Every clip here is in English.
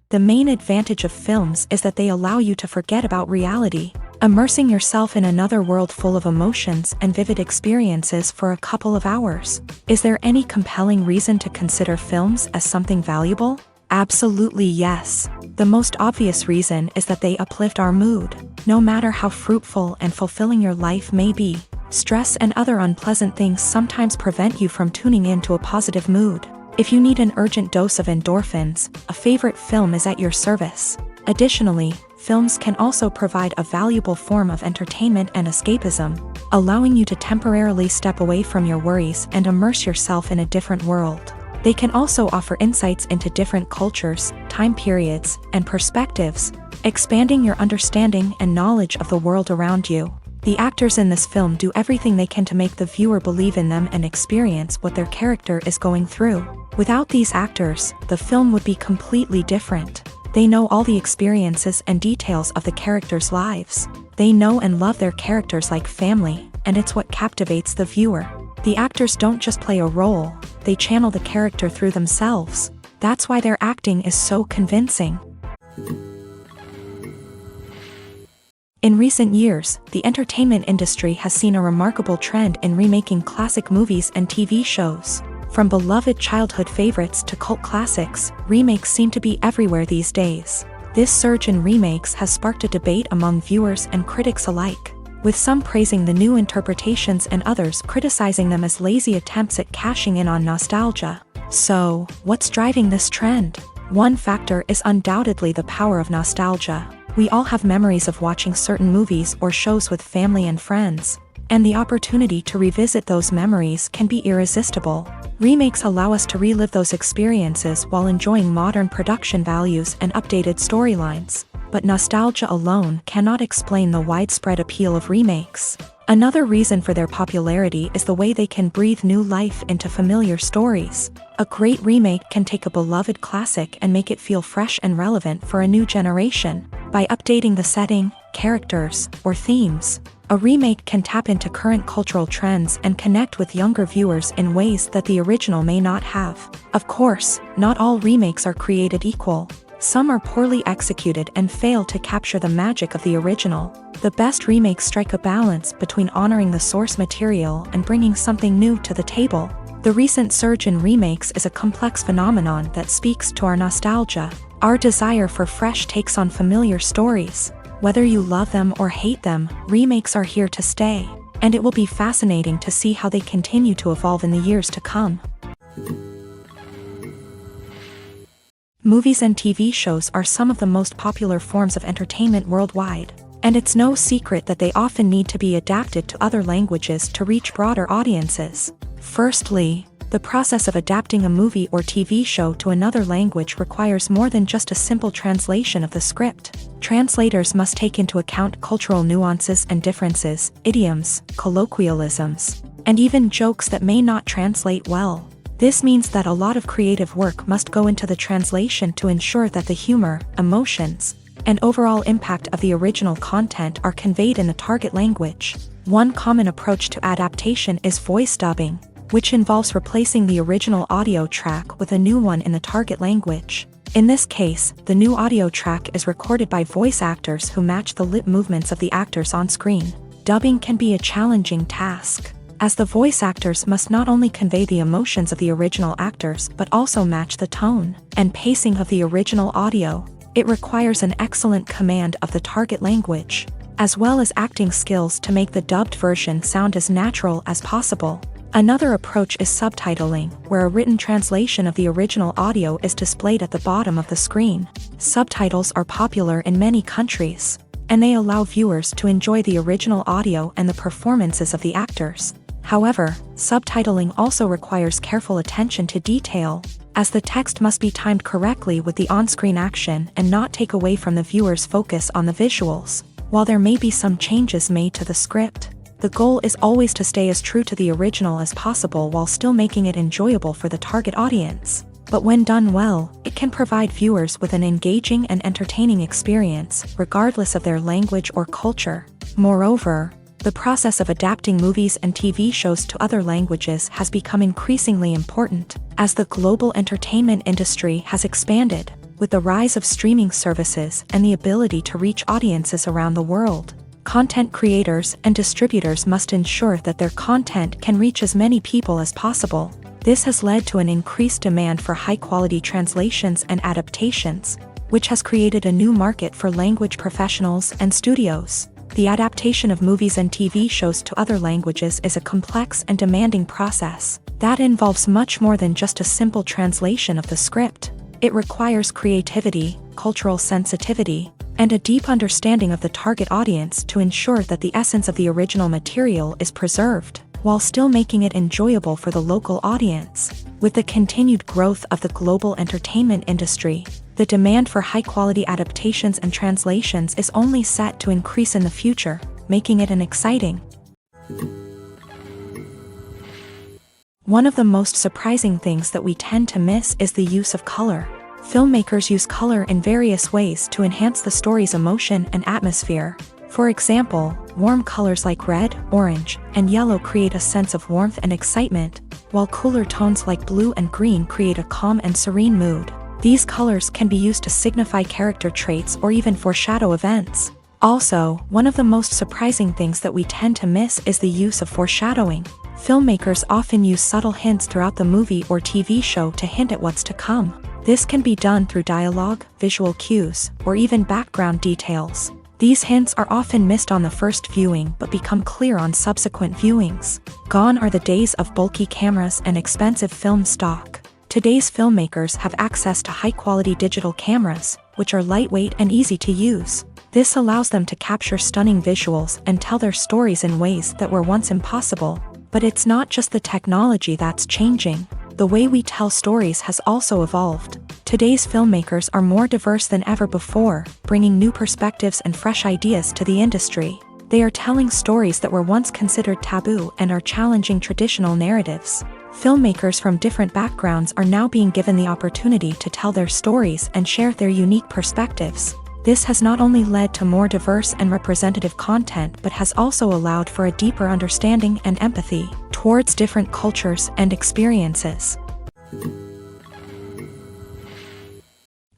The main advantage of films is that they allow you to forget about reality, immersing yourself in another world full of emotions and vivid experiences for a couple of hours. Is there any compelling reason to consider films as something valuable? Absolutely yes. The most obvious reason is that they uplift our mood. No matter how fruitful and fulfilling your life may be, stress and other unpleasant things sometimes prevent you from tuning into a positive mood. If you need an urgent dose of endorphins, a favorite film is at your service. Additionally, films can also provide a valuable form of entertainment and escapism, allowing you to temporarily step away from your worries and immerse yourself in a different world. They can also offer insights into different cultures, time periods, and perspectives, expanding your understanding and knowledge of the world around you. The actors in this film do everything they can to make the viewer believe in them and experience what their character is going through. Without these actors, the film would be completely different. They know all the experiences and details of the characters' lives. They know and love their characters like family, and it's what captivates the viewer. The actors don't just play a role, they channel the character through themselves. That's why their acting is so convincing. In recent years, the entertainment industry has seen a remarkable trend in remaking classic movies and TV shows. From beloved childhood favorites to cult classics, remakes seem to be everywhere these days. This surge in remakes has sparked a debate among viewers and critics alike, with some praising the new interpretations and others criticizing them as lazy attempts at cashing in on nostalgia. So, what's driving this trend? One factor is undoubtedly the power of nostalgia. We all have memories of watching certain movies or shows with family and friends, and the opportunity to revisit those memories can be irresistible. Remakes allow us to relive those experiences while enjoying modern production values and updated storylines. But nostalgia alone cannot explain the widespread appeal of remakes. Another reason for their popularity is the way they can breathe new life into familiar stories. A great remake can take a beloved classic and make it feel fresh and relevant for a new generation. By updating the setting, characters, or themes, a remake can tap into current cultural trends and connect with younger viewers in ways that the original may not have. Of course, not all remakes are created equal. Some are poorly executed and fail to capture the magic of the original. The best remakes strike a balance between honoring the source material and bringing something new to the table. The recent surge in remakes is a complex phenomenon that speaks to our nostalgia, our desire for fresh takes on familiar stories. Whether you love them or hate them, remakes are here to stay, and it will be fascinating to see how they continue to evolve in the years to come. Movies and TV shows are some of the most popular forms of entertainment worldwide, and it's no secret that they often need to be adapted to other languages to reach broader audiences. Firstly, the process of adapting a movie or TV show to another language requires more than just a simple translation of the script. Translators must take into account cultural nuances and differences, idioms, colloquialisms, and even jokes that may not translate well. This means that a lot of creative work must go into the translation to ensure that the humor, emotions, and overall impact of the original content are conveyed in the target language. One common approach to adaptation is voice dubbing, which involves replacing the original audio track with a new one in the target language. In this case, the new audio track is recorded by voice actors who match the lip movements of the actors on screen. Dubbing can be a challenging task, as the voice actors must not only convey the emotions of the original actors but also match the tone and pacing of the original audio. It requires an excellent command of the target language, as well as acting skills to make the dubbed version sound as natural as possible. Another approach is subtitling, where a written translation of the original audio is displayed at the bottom of the screen. Subtitles are popular in many countries, and they allow viewers to enjoy the original audio and the performances of the actors. However, subtitling also requires careful attention to detail, as the text must be timed correctly with the on-screen action and not take away from the viewer's focus on the visuals. While there may be some changes made to the script, the goal is always to stay as true to the original as possible while still making it enjoyable for the target audience. But when done well, it can provide viewers with an engaging and entertaining experience, regardless of their language or culture. Moreover, the process of adapting movies and TV shows to other languages has become increasingly important, as the global entertainment industry has expanded. With the rise of streaming services and the ability to reach audiences around the world, content creators and distributors must ensure that their content can reach as many people as possible. This has led to an increased demand for high-quality translations and adaptations, which has created a new market for language professionals and studios. The adaptation of movies and TV shows to other languages is a complex and demanding process that involves much more than just a simple translation of the script. It requires creativity, cultural sensitivity, and a deep understanding of the target audience to ensure that the essence of the original material is preserved, while still making it enjoyable for the local audience. With the continued growth of the global entertainment industry, the demand for high-quality adaptations and translations is only set to increase in the future, making it an exciting. One of the most surprising things that we tend to miss is the use of color. Filmmakers use color in various ways to enhance the story's emotion and atmosphere. For example, warm colors like red, orange, and yellow create a sense of warmth and excitement, while cooler tones like blue and green create a calm and serene mood. These colors can be used to signify character traits or even foreshadow events. Also, one of the most surprising things that we tend to miss is the use of foreshadowing. Filmmakers often use subtle hints throughout the movie or TV show to hint at what's to come. This can be done through dialogue, visual cues, or even background details. These hints are often missed on the first viewing but become clear on subsequent viewings. Gone are the days of bulky cameras and expensive film stock. Today's filmmakers have access to high-quality digital cameras, which are lightweight and easy to use. This allows them to capture stunning visuals and tell their stories in ways that were once impossible. But it's not just the technology that's changing. The way we tell stories has also evolved. Today's filmmakers are more diverse than ever before, bringing new perspectives and fresh ideas to the industry. They are telling stories that were once considered taboo and are challenging traditional narratives. Filmmakers from different backgrounds are now being given the opportunity to tell their stories and share their unique perspectives. This has not only led to more diverse and representative content but has also allowed for a deeper understanding and empathy towards different cultures and experiences.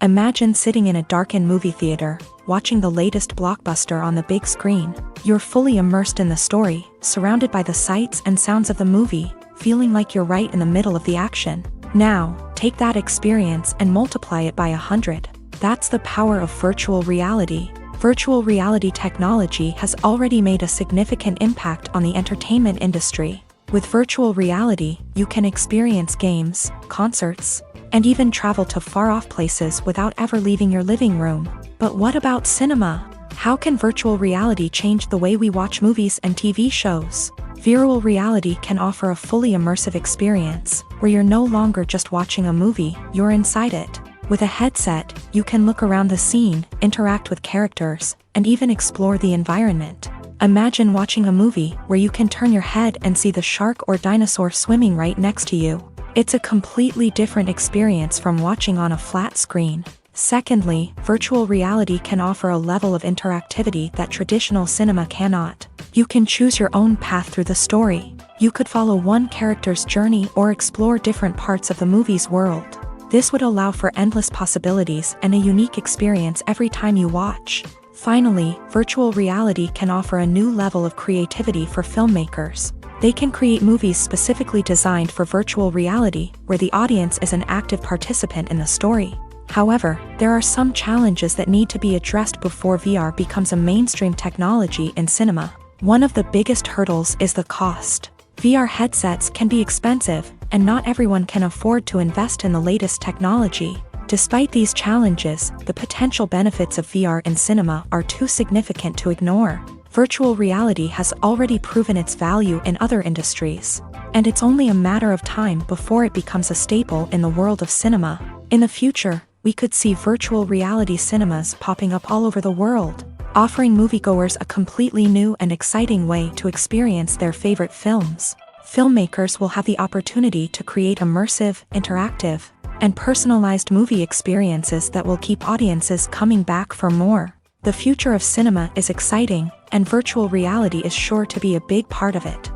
Imagine sitting in a darkened movie theater, watching the latest blockbuster on the big screen. You're fully immersed in the story, surrounded by the sights and sounds of the movie, feeling like you're right in the middle of the action. Now, take that experience and multiply it by 100. That's the power of virtual reality. Virtual reality technology has already made a significant impact on the entertainment industry. With virtual reality, you can experience games, concerts, and even travel to far-off places without ever leaving your living room. But what about cinema? How can virtual reality change the way we watch movies and TV shows? Virtual reality can offer a fully immersive experience, where you're no longer just watching a movie, you're inside it. With a headset, you can look around the scene, interact with characters, and even explore the environment. Imagine watching a movie where you can turn your head and see the shark or dinosaur swimming right next to you. It's a completely different experience from watching on a flat screen. Secondly, virtual reality can offer a level of interactivity that traditional cinema cannot. You can choose your own path through the story. You could follow one character's journey or explore different parts of the movie's world. This would allow for endless possibilities and a unique experience every time you watch. Finally, virtual reality can offer a new level of creativity for filmmakers. They can create movies specifically designed for virtual reality, where the audience is an active participant in the story. However, there are some challenges that need to be addressed before VR becomes a mainstream technology in cinema. One of the biggest hurdles is the cost. VR headsets can be expensive, and not everyone can afford to invest in the latest technology. Despite these challenges, the potential benefits of VR in cinema are too significant to ignore. Virtual reality has already proven its value in other industries, and it's only a matter of time before it becomes a staple in the world of cinema. In the future, we could see virtual reality cinemas popping up all over the world, offering moviegoers a completely new and exciting way to experience their favorite films. Filmmakers will have the opportunity to create immersive, interactive, and personalized movie experiences that will keep audiences coming back for more. The future of cinema is exciting, and virtual reality is sure to be a big part of it.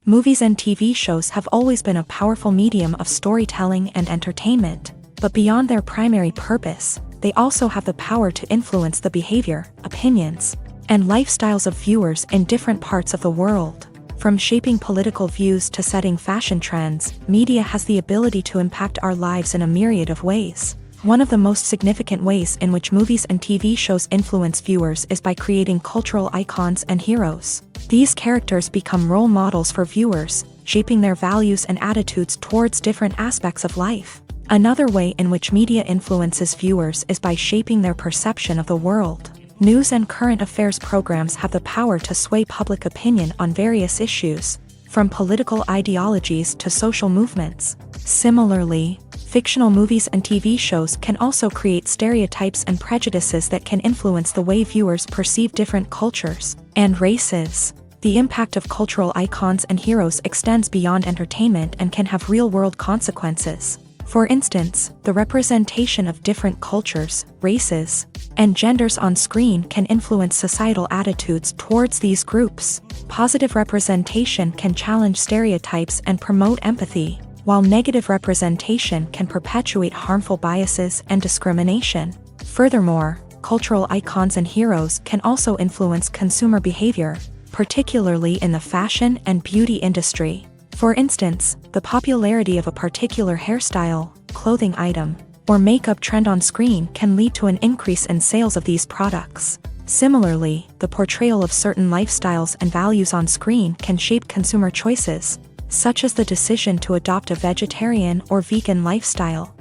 Movies and TV shows have always been a powerful medium of storytelling and entertainment, but beyond their primary purpose, they also have the power to influence the behavior, opinions, and lifestyles of viewers in different parts of the world. From shaping political views to setting fashion trends, media has the ability to impact our lives in a myriad of ways. One of the most significant ways in which movies and TV shows influence viewers is by creating cultural icons and heroes. These characters become role models for viewers, shaping their values and attitudes towards different aspects of life. Another way in which media influences viewers is by shaping their perception of the world. News and current affairs programs have the power to sway public opinion on various issues, from political ideologies to social movements. Similarly, fictional movies and TV shows can also create stereotypes and prejudices that can influence the way viewers perceive different cultures and races. The impact of cultural icons and heroes extends beyond entertainment and can have real-world consequences. For instance, the representation of different cultures, races, and genders on screen can influence societal attitudes towards these groups. Positive representation can challenge stereotypes and promote empathy, while negative representation can perpetuate harmful biases and discrimination. Furthermore, cultural icons and heroes can also influence consumer behavior, particularly in the fashion and beauty industry. For instance, the popularity of a particular hairstyle, clothing item, or makeup trend on screen can lead to an increase in sales of these products. Similarly, the portrayal of certain lifestyles and values on screen can shape consumer choices, such as the decision to adopt a vegetarian or vegan lifestyle.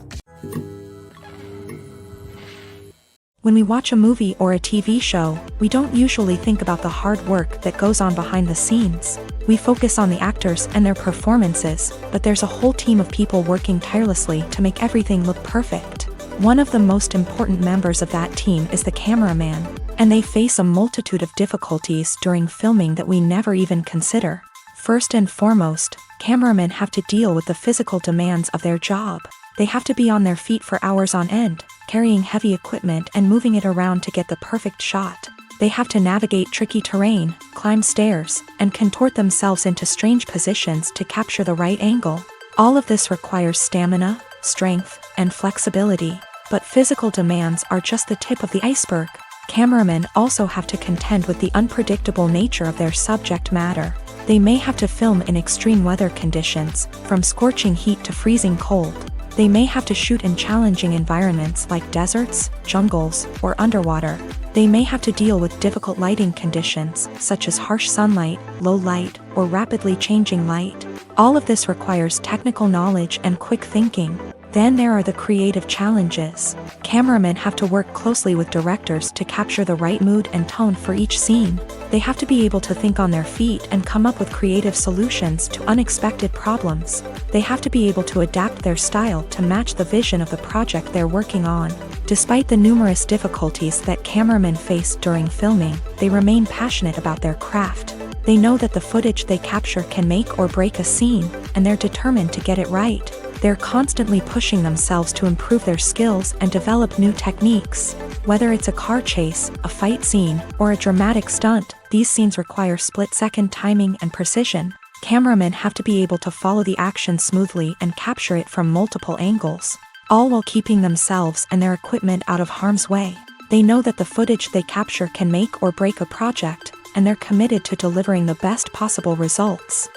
When we watch a movie or a TV show, we don't usually think about the hard work that goes on behind the scenes. We focus on the actors and their performances, but there's a whole team of people working tirelessly to make everything look perfect. One of the most important members of that team is the cameraman, and they face a multitude of difficulties during filming that we never even consider. First and foremost, cameramen have to deal with the physical demands of their job. They have to be on their feet for hours on end, carrying heavy equipment and moving it around to get the perfect shot. They have to navigate tricky terrain, climb stairs, and contort themselves into strange positions to capture the right angle. All of this requires stamina, strength, and flexibility. But physical demands are just the tip of the iceberg. Cameramen also have to contend with the unpredictable nature of their subject matter. They may have to film in extreme weather conditions, from scorching heat to freezing cold. They may have to shoot in challenging environments like deserts, jungles, or underwater. They may have to deal with difficult lighting conditions, such as harsh sunlight, low light, or rapidly changing light. All of this requires technical knowledge and quick thinking. Then there are the creative challenges. Cameramen have to work closely with directors to capture the right mood and tone for each scene. They have to be able to think on their feet and come up with creative solutions to unexpected problems. They have to be able to adapt their style to match the vision of the project they're working on. Despite the numerous difficulties that cameramen face during filming, they remain passionate about their craft. They know that the footage they capture can make or break a scene, and they're determined to get it right. They're constantly pushing themselves to improve their skills and develop new techniques. Whether it's a car chase, a fight scene, or a dramatic stunt, these scenes require split-second timing and precision. Cameramen have to be able to follow the action smoothly and capture it from multiple angles, all while keeping themselves and their equipment out of harm's way. They know that the footage they capture can make or break a project, and they're committed to delivering the best possible results.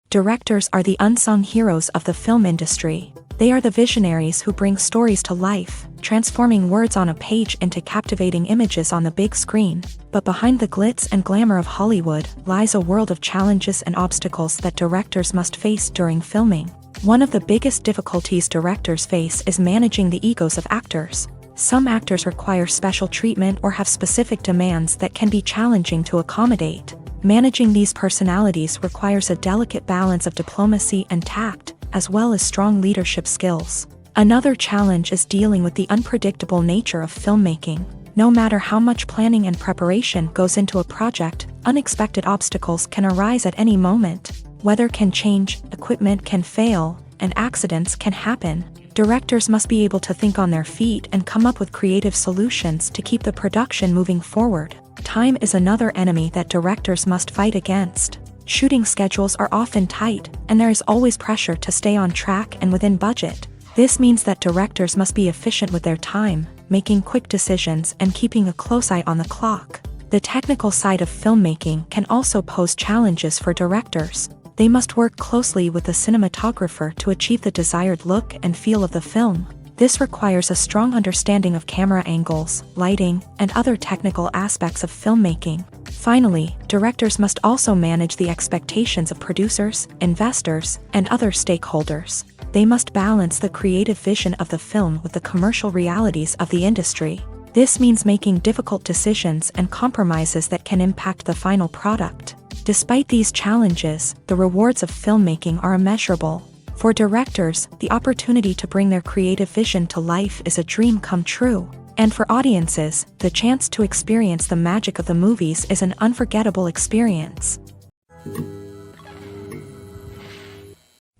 Directors are the unsung heroes of the film industry. They are the visionaries who bring stories to life, transforming words on a page into captivating images on the big screen. But behind the glitz and glamour of Hollywood lies a world of challenges and obstacles that directors must face during filming. One of the biggest difficulties directors face is managing the egos of actors. Some actors require special treatment or have specific demands that can be challenging to accommodate. Managing these personalities requires a delicate balance of diplomacy and tact, as well as strong leadership skills. Another challenge is dealing with the unpredictable nature of filmmaking. No matter how much planning and preparation goes into a project, unexpected obstacles can arise at any moment. Weather can change, equipment can fail, and accidents can happen. Directors must be able to think on their feet and come up with creative solutions to keep the production moving forward. Time is another enemy that directors must fight against. Shooting schedules are often tight, and there is always pressure to stay on track and within budget. This means that directors must be efficient with their time, making quick decisions and keeping a close eye on the clock. The technical side of filmmaking can also pose challenges for directors. They must work closely with the cinematographer to achieve the desired look and feel of the film. This requires a strong understanding of camera angles, lighting, and other technical aspects of filmmaking. Finally, directors must also manage the expectations of producers, investors, and other stakeholders. They must balance the creative vision of the film with the commercial realities of the industry. This means making difficult decisions and compromises that can impact the final product. Despite these challenges, the rewards of filmmaking are immeasurable. For directors, the opportunity to bring their creative vision to life is a dream come true. And for audiences, the chance to experience the magic of the movies is an unforgettable experience.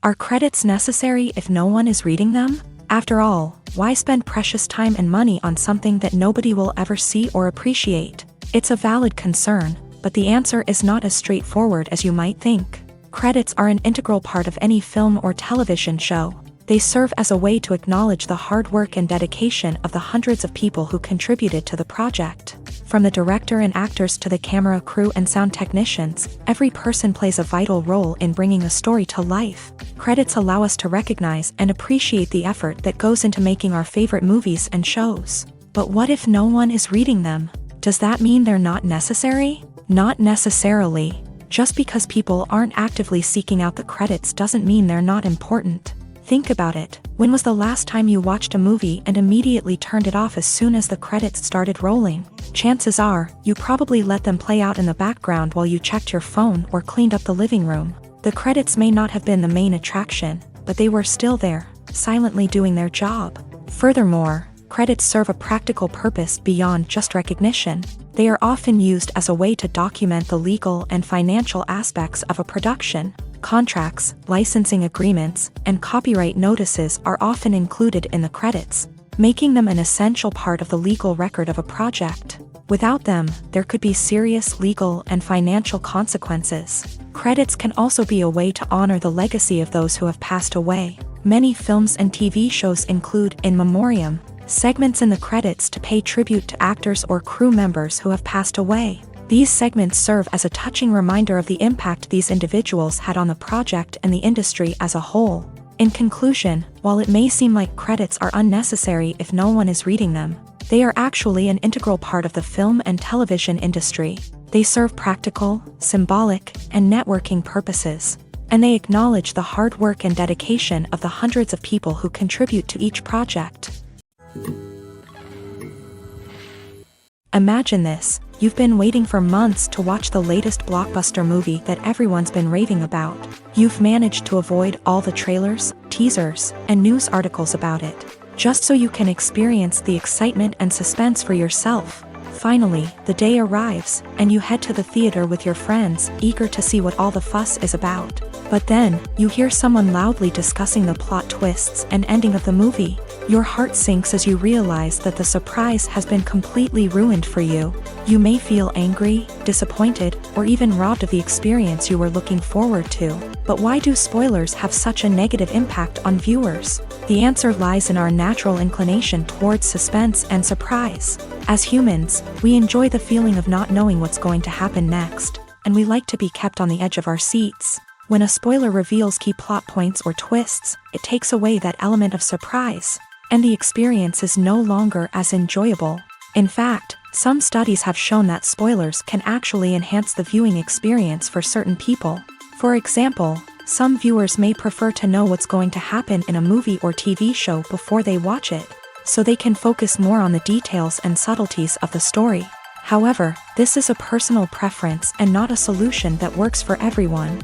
Are credits necessary if no one is reading them? After all, why spend precious time and money on something that nobody will ever see or appreciate? It's a valid concern, but the answer is not as straightforward as you might think. Credits are an integral part of any film or television show. They serve as a way to acknowledge the hard work and dedication of the hundreds of people who contributed to the project. From the director and actors to the camera crew and sound technicians, every person plays a vital role in bringing a story to life. Credits allow us to recognize and appreciate the effort that goes into making our favorite movies and shows. But what if no one is reading them? Does that mean they're not necessary? Not necessarily. Just because people aren't actively seeking out the credits doesn't mean they're not important. Think about it. When was the last time you watched a movie and immediately turned it off as soon as the credits started rolling? Chances are, you probably let them play out in the background while you checked your phone or cleaned up the living room. The credits may not have been the main attraction, but they were still there, silently doing their job. Furthermore, credits serve a practical purpose beyond just recognition. They are often used as a way to document the legal and financial aspects of a production. Contracts, licensing agreements, and copyright notices are often included in the credits, making them an essential part of the legal record of a project. Without them, there could be serious legal and financial consequences. Credits can also be a way to honor the legacy of those who have passed away. Many films and TV shows include in memoriam segments in the credits to pay tribute to actors or crew members who have passed away. These segments serve as a touching reminder of the impact these individuals had on the project and the industry as a whole. In conclusion, while it may seem like credits are unnecessary if no one is reading them, they are actually an integral part of the film and television industry. They serve practical, symbolic, and networking purposes, and they acknowledge the hard work and dedication of the hundreds of people who contribute to each project. Imagine this. You've been waiting for months to watch the latest blockbuster movie that everyone's been raving about. You've managed to avoid all the trailers, teasers, and news articles about it, just so you can experience the excitement and suspense for yourself. Finally, the day arrives, and you head to the theater with your friends, eager to see what all the fuss is about. But then, you hear someone loudly discussing the plot twists and ending of the movie. Your heart sinks as you realize that the surprise has been completely ruined for you. You may feel angry, disappointed, or even robbed of the experience you were looking forward to. But why do spoilers have such a negative impact on viewers? The answer lies in our natural inclination towards suspense and surprise. As humans, we enjoy the feeling of not knowing what's going to happen next, and we like to be kept on the edge of our seats. When a spoiler reveals key plot points or twists, it takes away that element of surprise, and the experience is no longer as enjoyable. In fact, some studies have shown that spoilers can actually enhance the viewing experience for certain people. For example, some viewers may prefer to know what's going to happen in a movie or TV show before they watch it, so they can focus more on the details and subtleties of the story. However, this is a personal preference and not a solution that works for everyone.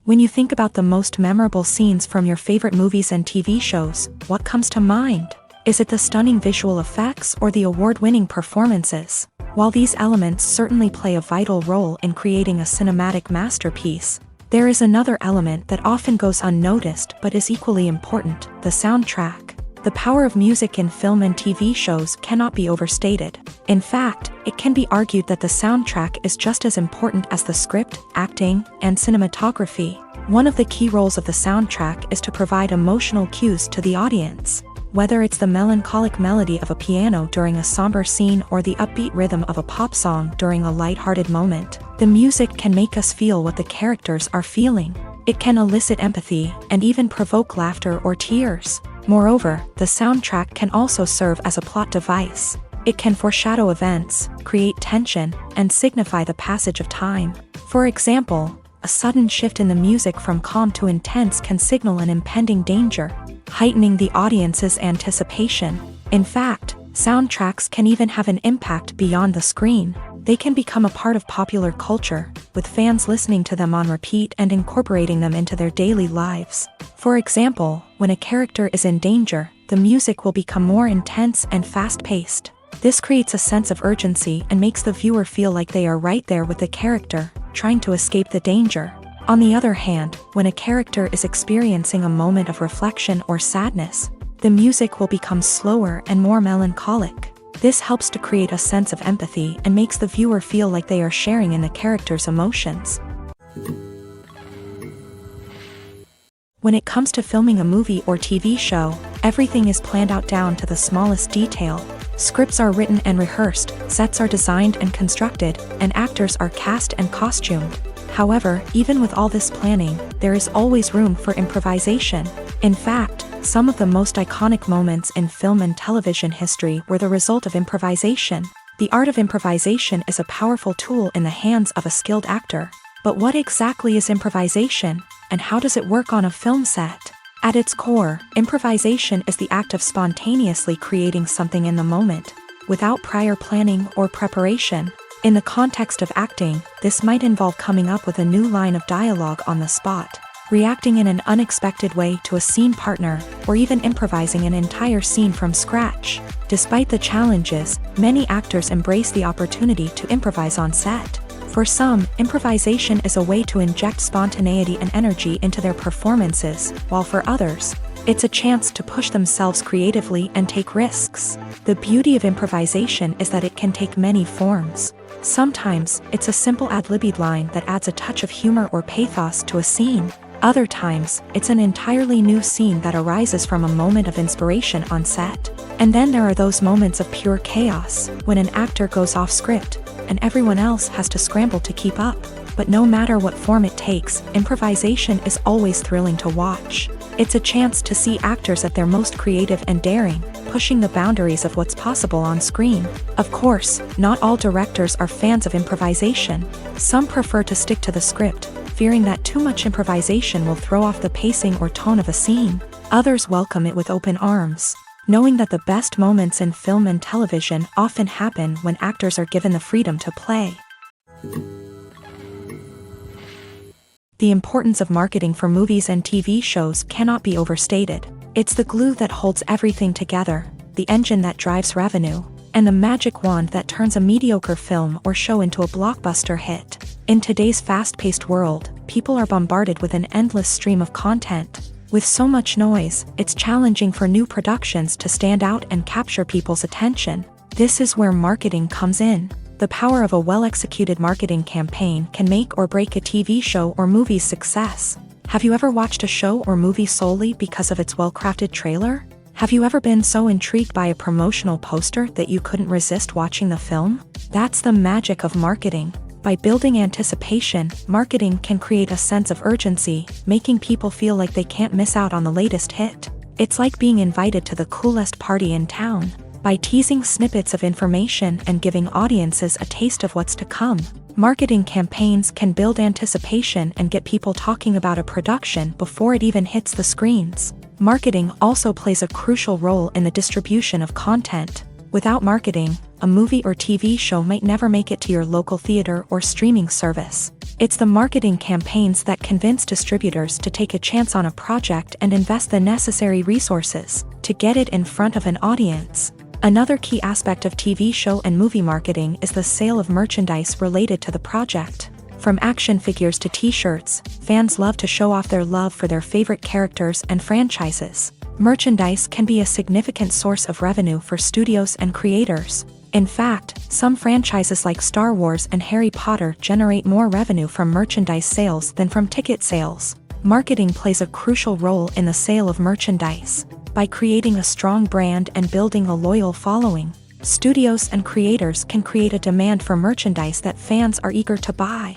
When you think about the most memorable scenes from your favorite movies and TV shows, what comes to mind? Is it the stunning visual effects or the award-winning performances? While these elements certainly play a vital role in creating a cinematic masterpiece, There is another element that often goes unnoticed but is equally important: the soundtrack. The power of music in film and TV shows cannot be overstated. In fact, it can be argued that the soundtrack is just as important as the script, acting, and cinematography. One of the key roles of the soundtrack is to provide emotional cues to the audience. Whether it's the melancholic melody of a piano during a somber scene or the upbeat rhythm of a pop song during a light-hearted moment, the music can make us feel what the characters are feeling. It can elicit empathy and even provoke laughter or tears. Moreover, the soundtrack can also serve as a plot device. It can foreshadow events, create tension, and signify the passage of time. For example, a sudden shift in the music from calm to intense can signal an impending danger, heightening the audience's anticipation. In fact, soundtracks can even have an impact beyond the screen. They can become a part of popular culture, with fans listening to them on repeat and incorporating them into their daily lives. For example, when a character is in danger, the music will become more intense and fast-paced. This creates a sense of urgency and makes the viewer feel like they are right there with the character, trying to escape the danger. On the other hand, when a character is experiencing a moment of reflection or sadness, the music will become slower and more melancholic. This helps to create a sense of empathy and makes the viewer feel like they are sharing in the character's emotions. When it comes to filming a movie or TV show, everything is planned out down to the smallest detail. Scripts are written and rehearsed, sets are designed and constructed, and actors are cast and costumed. However, even with all this planning, there is always room for improvisation. In fact, some of the most iconic moments in film and television history were the result of improvisation. The art of improvisation is a powerful tool in the hands of a skilled actor. But what exactly is improvisation, and how does it work on a film set? At its core, improvisation is the act of spontaneously creating something in the moment, without prior planning or preparation. In the context of acting, this might involve coming up with a new line of dialogue on the spot, reacting in an unexpected way to a scene partner, or even improvising an entire scene from scratch. Despite the challenges, many actors embrace the opportunity to improvise on set. For some, improvisation is a way to inject spontaneity and energy into their performances, while for others, it's a chance to push themselves creatively and take risks. The beauty of improvisation is that it can take many forms. Sometimes, it's a simple ad-libbed line that adds a touch of humor or pathos to a scene. Other times, it's an entirely new scene that arises from a moment of inspiration on set. And then there are those moments of pure chaos, when an actor goes off script, and everyone else has to scramble to keep up. But no matter what form it takes, improvisation is always thrilling to watch. It's a chance to see actors at their most creative and daring, pushing the boundaries of what's possible on screen. Of course, not all directors are fans of improvisation. Some prefer to stick to the script, fearing that too much improvisation will throw off the pacing or tone of a scene. Others welcome it with open arms, knowing that the best moments in film and television often happen when actors are given the freedom to play. The importance of marketing for movies and TV shows cannot be overstated. It's the glue that holds everything together, the engine that drives revenue, and the magic wand that turns a mediocre film or show into a blockbuster hit. In today's fast-paced world, people are bombarded with an endless stream of content. With so much noise, it's challenging for new productions to stand out and capture people's attention. This is where marketing comes in. The power of a well-executed marketing campaign can make or break a TV show or movie's success. Have you ever watched a show or movie solely because of its well-crafted trailer? Have you ever been so intrigued by a promotional poster that you couldn't resist watching the film? That's the magic of marketing. By building anticipation, marketing can create a sense of urgency, making people feel like they can't miss out on the latest hit. It's like being invited to the coolest party in town. By teasing snippets of information and giving audiences a taste of what's to come, marketing campaigns can build anticipation and get people talking about a production before it even hits the screens. Marketing also plays a crucial role in the distribution of content. Without marketing, a movie or TV show might never make it to your local theater or streaming service. It's the marketing campaigns that convince distributors to take a chance on a project and invest the necessary resources to get it in front of an audience. Another key aspect of TV show and movie marketing is the sale of merchandise related to the project. From action figures to t-shirts, fans love to show off their love for their favorite characters and franchises. Merchandise can be a significant source of revenue for studios and creators. In fact, some franchises like Star Wars and Harry Potter generate more revenue from merchandise sales than from ticket sales. Marketing plays a crucial role in the sale of merchandise. By creating a strong brand and building a loyal following, studios and creators can create a demand for merchandise that fans are eager to buy.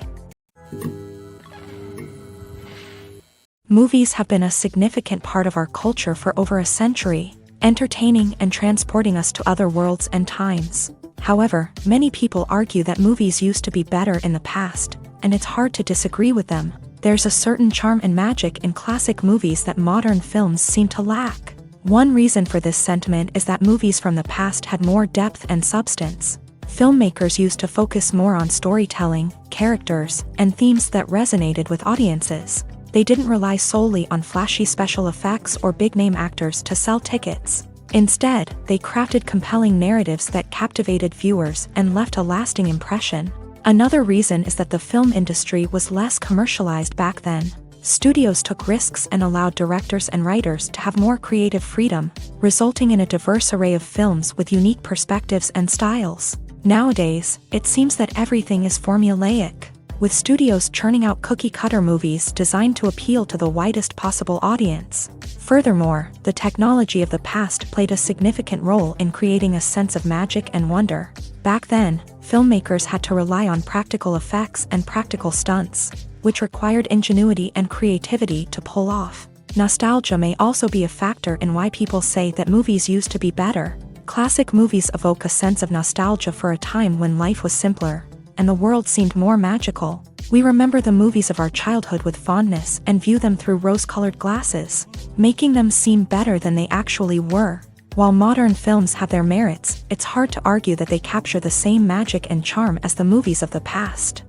Movies have been a significant part of our culture for over a century, entertaining and transporting us to other worlds and times. However, many people argue that movies used to be better in the past, and it's hard to disagree with them. There's a certain charm and magic in classic movies that modern films seem to lack. One reason for this sentiment is that movies from the past had more depth and substance. Filmmakers used to focus more on storytelling, characters, and themes that resonated with audiences. They didn't rely solely on flashy special effects or big-name actors to sell tickets. Instead, they crafted compelling narratives that captivated viewers and left a lasting impression. Another reason is that the film industry was less commercialized back then. Studios took risks and allowed directors and writers to have more creative freedom, resulting in a diverse array of films with unique perspectives and styles. Nowadays, it seems that everything is formulaic, with studios churning out cookie-cutter movies designed to appeal to the widest possible audience. Furthermore, the technology of the past played a significant role in creating a sense of magic and wonder. Back then, filmmakers had to rely on practical effects and practical stunts, which required ingenuity and creativity to pull off. Nostalgia may also be a factor in why people say that movies used to be better. Classic movies evoke a sense of nostalgia for a time when life was simpler, and the world seemed more magical. We remember the movies of our childhood with fondness and view them through rose-colored glasses, making them seem better than they actually were. While modern films have their merits, it's hard to argue that they capture the same magic and charm as the movies of the past.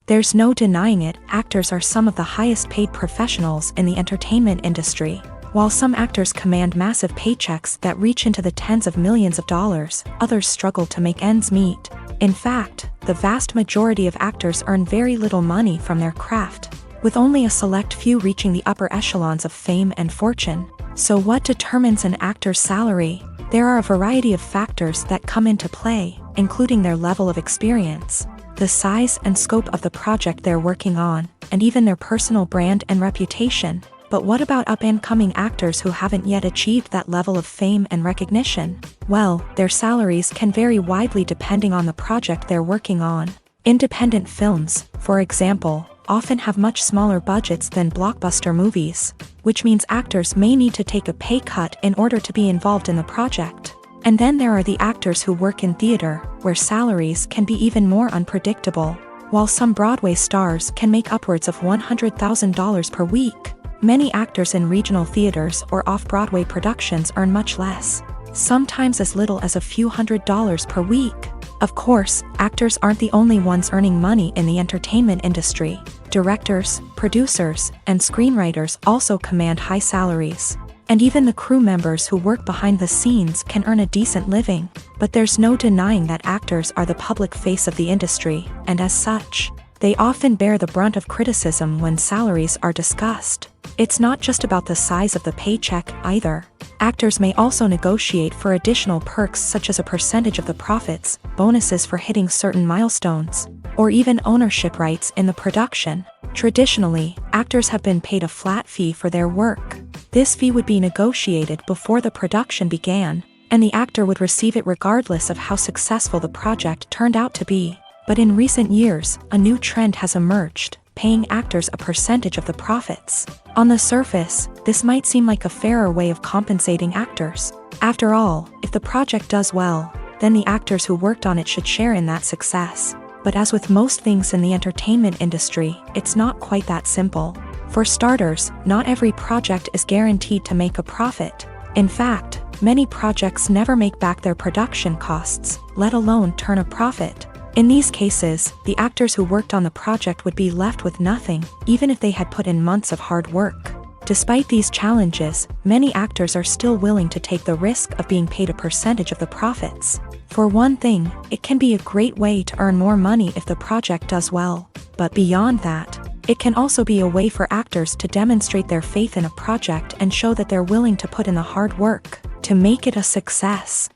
There's no denying it, actors are some of the highest paid professionals in the entertainment industry. While some actors command massive paychecks that reach into the tens of millions of dollars, others struggle to make ends meet. In fact, the vast majority of actors earn very little money from their craft, with only a select few reaching the upper echelons of fame and fortune. So what determines an actor's salary? There are a variety of factors that come into play, including their level of experience, the size and scope of the project they're working on, and even their personal brand and reputation. But what about up-and-coming actors who haven't yet achieved that level of fame and recognition? Well, their salaries can vary widely depending on the project they're working on. Independent films, for example, often have much smaller budgets than blockbuster movies, which means actors may need to take a pay cut in order to be involved in the project. And then there are the actors who work in theater, where salaries can be even more unpredictable. While some Broadway stars can make upwards of $100,000 per week, many actors in regional theaters or off-Broadway productions earn much less, sometimes as little as a few $100s per week. Of course, actors aren't the only ones earning money in the entertainment industry. Directors, producers, and screenwriters also command high salaries. And even the crew members who work behind the scenes can earn a decent living. But there's no denying that actors are the public face of the industry, and as such, they often bear the brunt of criticism when salaries are discussed. It's not just about the size of the paycheck, either. Actors may also negotiate for additional perks such as a percentage of the profits, bonuses for hitting certain milestones, or even ownership rights in the production. Traditionally, actors have been paid a flat fee for their work. This fee would be negotiated before the production began, and the actor would receive it regardless of how successful the project turned out to be. But in recent years, a new trend has emerged, paying actors a percentage of the profits. On the surface, this might seem like a fairer way of compensating actors. After all, if the project does well, then the actors who worked on it should share in that success. But as with most things in the entertainment industry, it's not quite that simple. For starters, not every project is guaranteed to make a profit. In fact, many projects never make back their production costs, let alone turn a profit. In these cases, the actors who worked on the project would be left with nothing, even if they had put in months of hard work. Despite these challenges, many actors are still willing to take the risk of being paid a percentage of the profits. For one thing, it can be a great way to earn more money if the project does well. But beyond that, it can also be a way for actors to demonstrate their faith in a project and show that they're willing to put in the hard work to make it a success.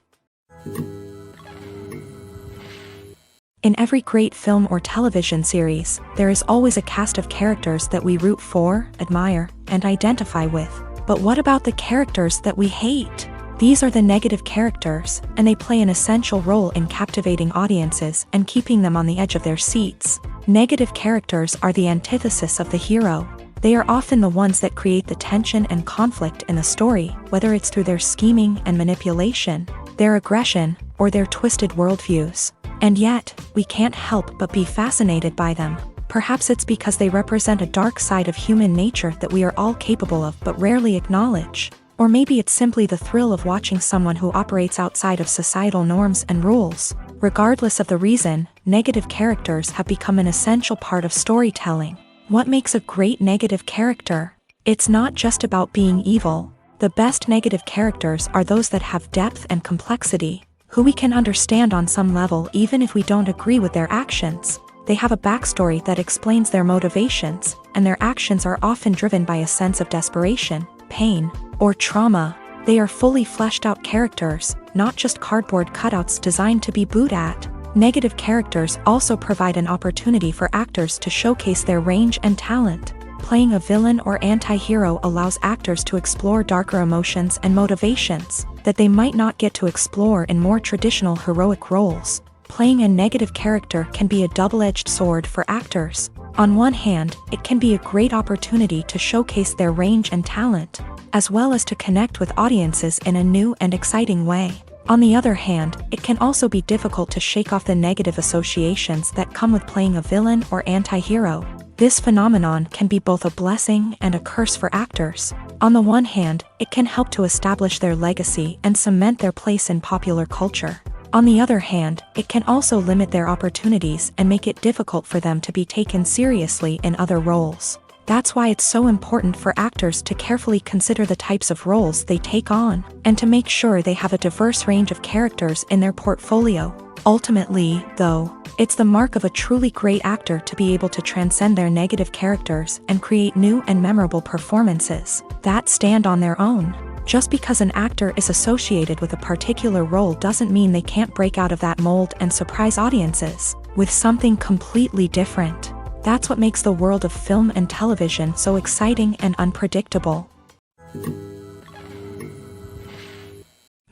In every great film or television series, there is always a cast of characters that we root for, admire, and identify with. But what about the characters that we hate? These are the negative characters, and they play an essential role in captivating audiences and keeping them on the edge of their seats. Negative characters are the antithesis of the hero. They are often the ones that create the tension and conflict in the story, whether it's through their scheming and manipulation, their aggression, or their twisted worldviews. And yet, we can't help but be fascinated by them. Perhaps it's because they represent a dark side of human nature that we are all capable of but rarely acknowledge. Or maybe it's simply the thrill of watching someone who operates outside of societal norms and rules. Regardless of the reason, negative characters have become an essential part of storytelling. What makes a great negative character? It's not just about being evil. The best negative characters are those that have depth and complexity, who we can understand on some level even if we don't agree with their actions. They have a backstory that explains their motivations, and their actions are often driven by a sense of desperation, pain, or trauma. They are fully fleshed out characters, not just cardboard cutouts designed to be booed at. Negative characters also provide an opportunity for actors to showcase their range and talent. Playing a villain or anti-hero allows actors to explore darker emotions and motivations that they might not get to explore in more traditional heroic roles. Playing a negative character can be a double-edged sword for actors. On one hand, it can be a great opportunity to showcase their range and talent, as well as to connect with audiences in a new and exciting way. On the other hand, it can also be difficult to shake off the negative associations that come with playing a villain or anti-hero. This phenomenon can be both a blessing and a curse for actors. On the one hand, it can help to establish their legacy and cement their place in popular culture. On the other hand, it can also limit their opportunities and make it difficult for them to be taken seriously in other roles. That's why it's so important for actors to carefully consider the types of roles they take on, and to make sure they have a diverse range of characters in their portfolio. Ultimately, though, it's the mark of a truly great actor to be able to transcend their negative characters and create new and memorable performances that stand on their own. Just because an actor is associated with a particular role doesn't mean they can't break out of that mold and surprise audiences with something completely different. That's what makes the world of film and television so exciting and unpredictable.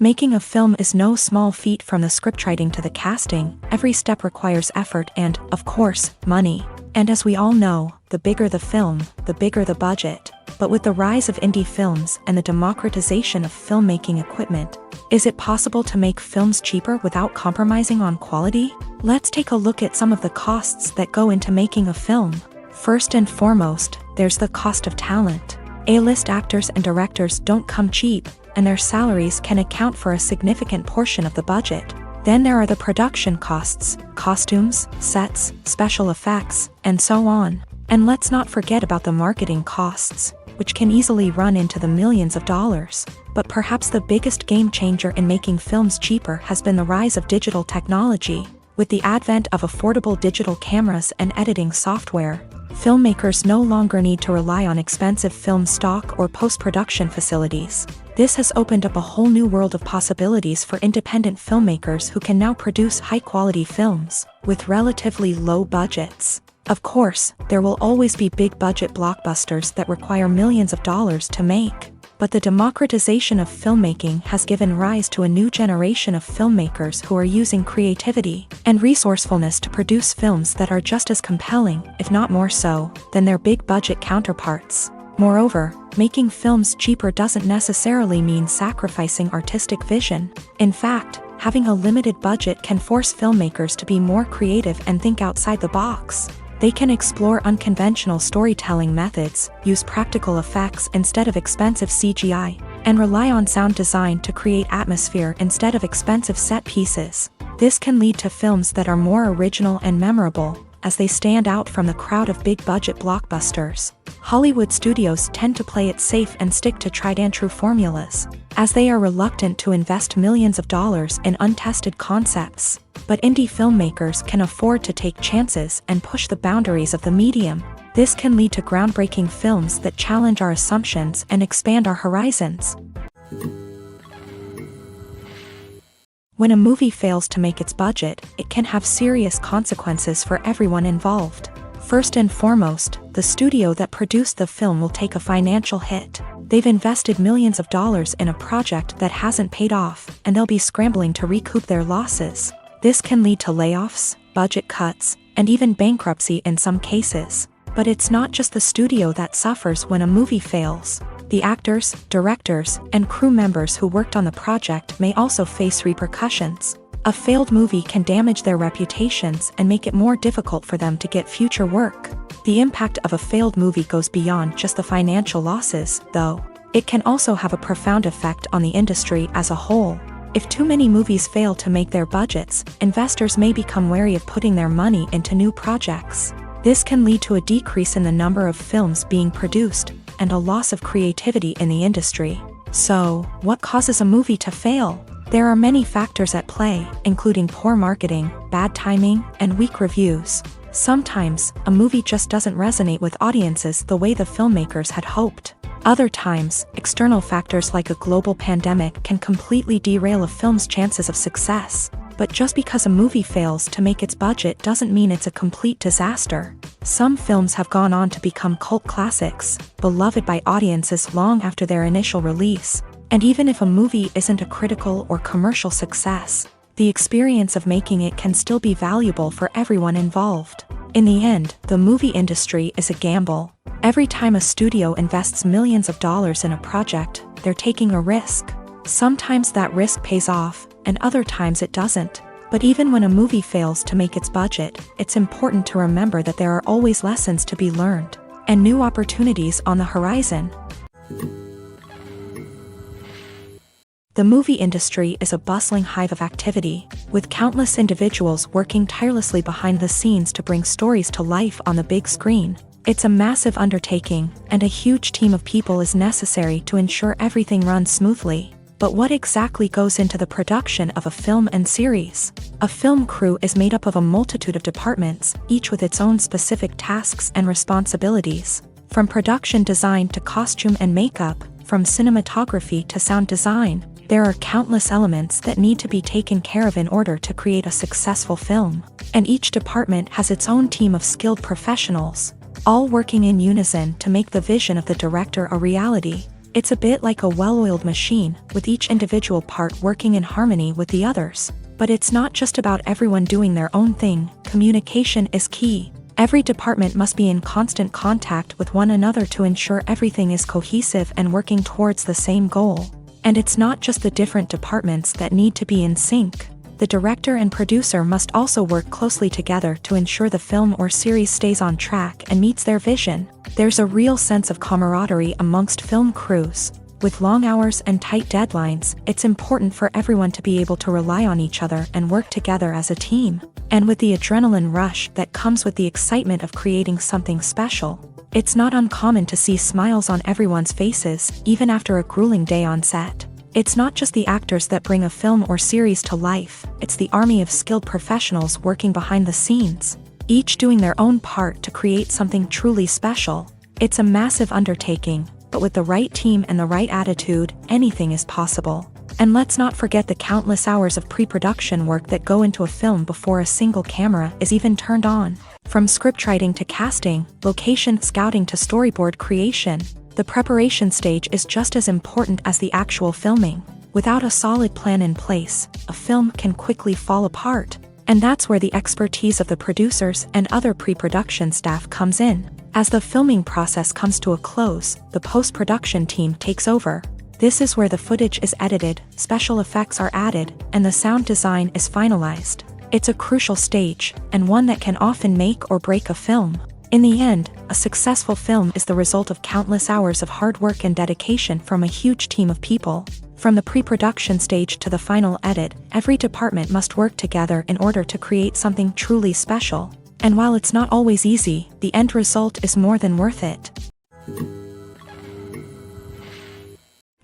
Making a film is no small feat. From the scriptwriting to the casting, every step requires effort and, of course, money. And as we all know, the bigger the film, the bigger the budget. But with the rise of indie films and the democratization of filmmaking equipment, is it possible to make films cheaper without compromising on quality? Let's take a look at some of the costs that go into making a film. First and foremost, there's the cost of talent. A-list actors and directors don't come cheap, and their salaries can account for a significant portion of the budget. Then there are the production costs, costumes, sets, special effects, and so on. And let's not forget about the marketing costs, which can easily run into the millions of dollars. But perhaps the biggest game changer in making films cheaper has been the rise of digital technology. With the advent of affordable digital cameras and editing software, filmmakers no longer need to rely on expensive film stock or post-production facilities. This has opened up a whole new world of possibilities for independent filmmakers who can now produce high-quality films with relatively low budgets. Of course, there will always be big-budget blockbusters that require millions of dollars to make. But the democratization of filmmaking has given rise to a new generation of filmmakers who are using creativity and resourcefulness to produce films that are just as compelling, if not more so, than their big-budget counterparts. Moreover, making films cheaper doesn't necessarily mean sacrificing artistic vision. In fact, having a limited budget can force filmmakers to be more creative and think outside the box. They can explore unconventional storytelling methods, use practical effects instead of expensive CGI, and rely on sound design to create atmosphere instead of expensive set pieces. This can lead to films that are more original and memorable, as they stand out from the crowd of big-budget blockbusters. Hollywood studios tend to play it safe and stick to tried-and-true formulas, as they are reluctant to invest millions of dollars in untested concepts. But indie filmmakers can afford to take chances and push the boundaries of the medium. This can lead to groundbreaking films that challenge our assumptions and expand our horizons. When a movie fails to make its budget, it can have serious consequences for everyone involved. First and foremost, the studio that produced the film will take a financial hit. They've invested millions of dollars in a project that hasn't paid off, and they'll be scrambling to recoup their losses. This can lead to layoffs, budget cuts, and even bankruptcy in some cases. But it's not just the studio that suffers when a movie fails. The actors, directors, and crew members who worked on the project may also face repercussions. A failed movie can damage their reputations and make it more difficult for them to get future work. The impact of a failed movie goes beyond just the financial losses, though. It can also have a profound effect on the industry as a whole. If too many movies fail to make their budgets, investors may become wary of putting their money into new projects. This can lead to a decrease in the number of films being produced, and a loss of creativity in the industry. So, what causes a movie to fail? There are many factors at play, including poor marketing, bad timing, and weak reviews. Sometimes, a movie just doesn't resonate with audiences the way the filmmakers had hoped. Other times, external factors like a global pandemic can completely derail a film's chances of success. But just because a movie fails to make its budget doesn't mean it's a complete disaster. Some films have gone on to become cult classics, beloved by audiences long after their initial release. And even if a movie isn't a critical or commercial success, the experience of making it can still be valuable for everyone involved. In the end, the movie industry is a gamble. Every time a studio invests millions of dollars in a project, they're taking a risk. Sometimes that risk pays off, and other times it doesn't. But even when a movie fails to make its budget, it's important to remember that there are always lessons to be learned, and new opportunities on the horizon. The movie industry is a bustling hive of activity, with countless individuals working tirelessly behind the scenes to bring stories to life on the big screen. It's a massive undertaking, and a huge team of people is necessary to ensure everything runs smoothly. But what exactly goes into the production of a film and series? A film crew is made up of a multitude of departments, each with its own specific tasks and responsibilities. From production design to costume and makeup, from cinematography to sound design, there are countless elements that need to be taken care of in order to create a successful film. And each department has its own team of skilled professionals, all working in unison to make the vision of the director a reality. It's a bit like a well-oiled machine, with each individual part working in harmony with the others. But it's not just about everyone doing their own thing. Communication is key. Every department must be in constant contact with one another to ensure everything is cohesive and working towards the same goal. And it's not just the different departments that need to be in sync. The director and producer must also work closely together to ensure the film or series stays on track and meets their vision. There's a real sense of camaraderie amongst film crews. With long hours and tight deadlines, it's important for everyone to be able to rely on each other and work together as a team. And with the adrenaline rush that comes with the excitement of creating something special, it's not uncommon to see smiles on everyone's faces, even after a grueling day on set. It's not just the actors that bring a film or series to life, it's the army of skilled professionals working behind the scenes, each doing their own part to create something truly special. It's a massive undertaking, but with the right team and the right attitude, anything is possible. And let's not forget the countless hours of pre-production work that go into a film before a single camera is even turned on. From scriptwriting to casting, location scouting to storyboard creation, the preparation stage is just as important as the actual filming. Without a solid plan in place, a film can quickly fall apart. And that's where the expertise of the producers and other pre-production staff comes in. As the filming process comes to a close, the post-production team takes over. This is where the footage is edited, special effects are added, and the sound design is finalized. It's a crucial stage, and one that can often make or break a film. In the end, a successful film is the result of countless hours of hard work and dedication from a huge team of people. From the pre-production stage to the final edit, every department must work together in order to create something truly special. And while it's not always easy, the end result is more than worth it.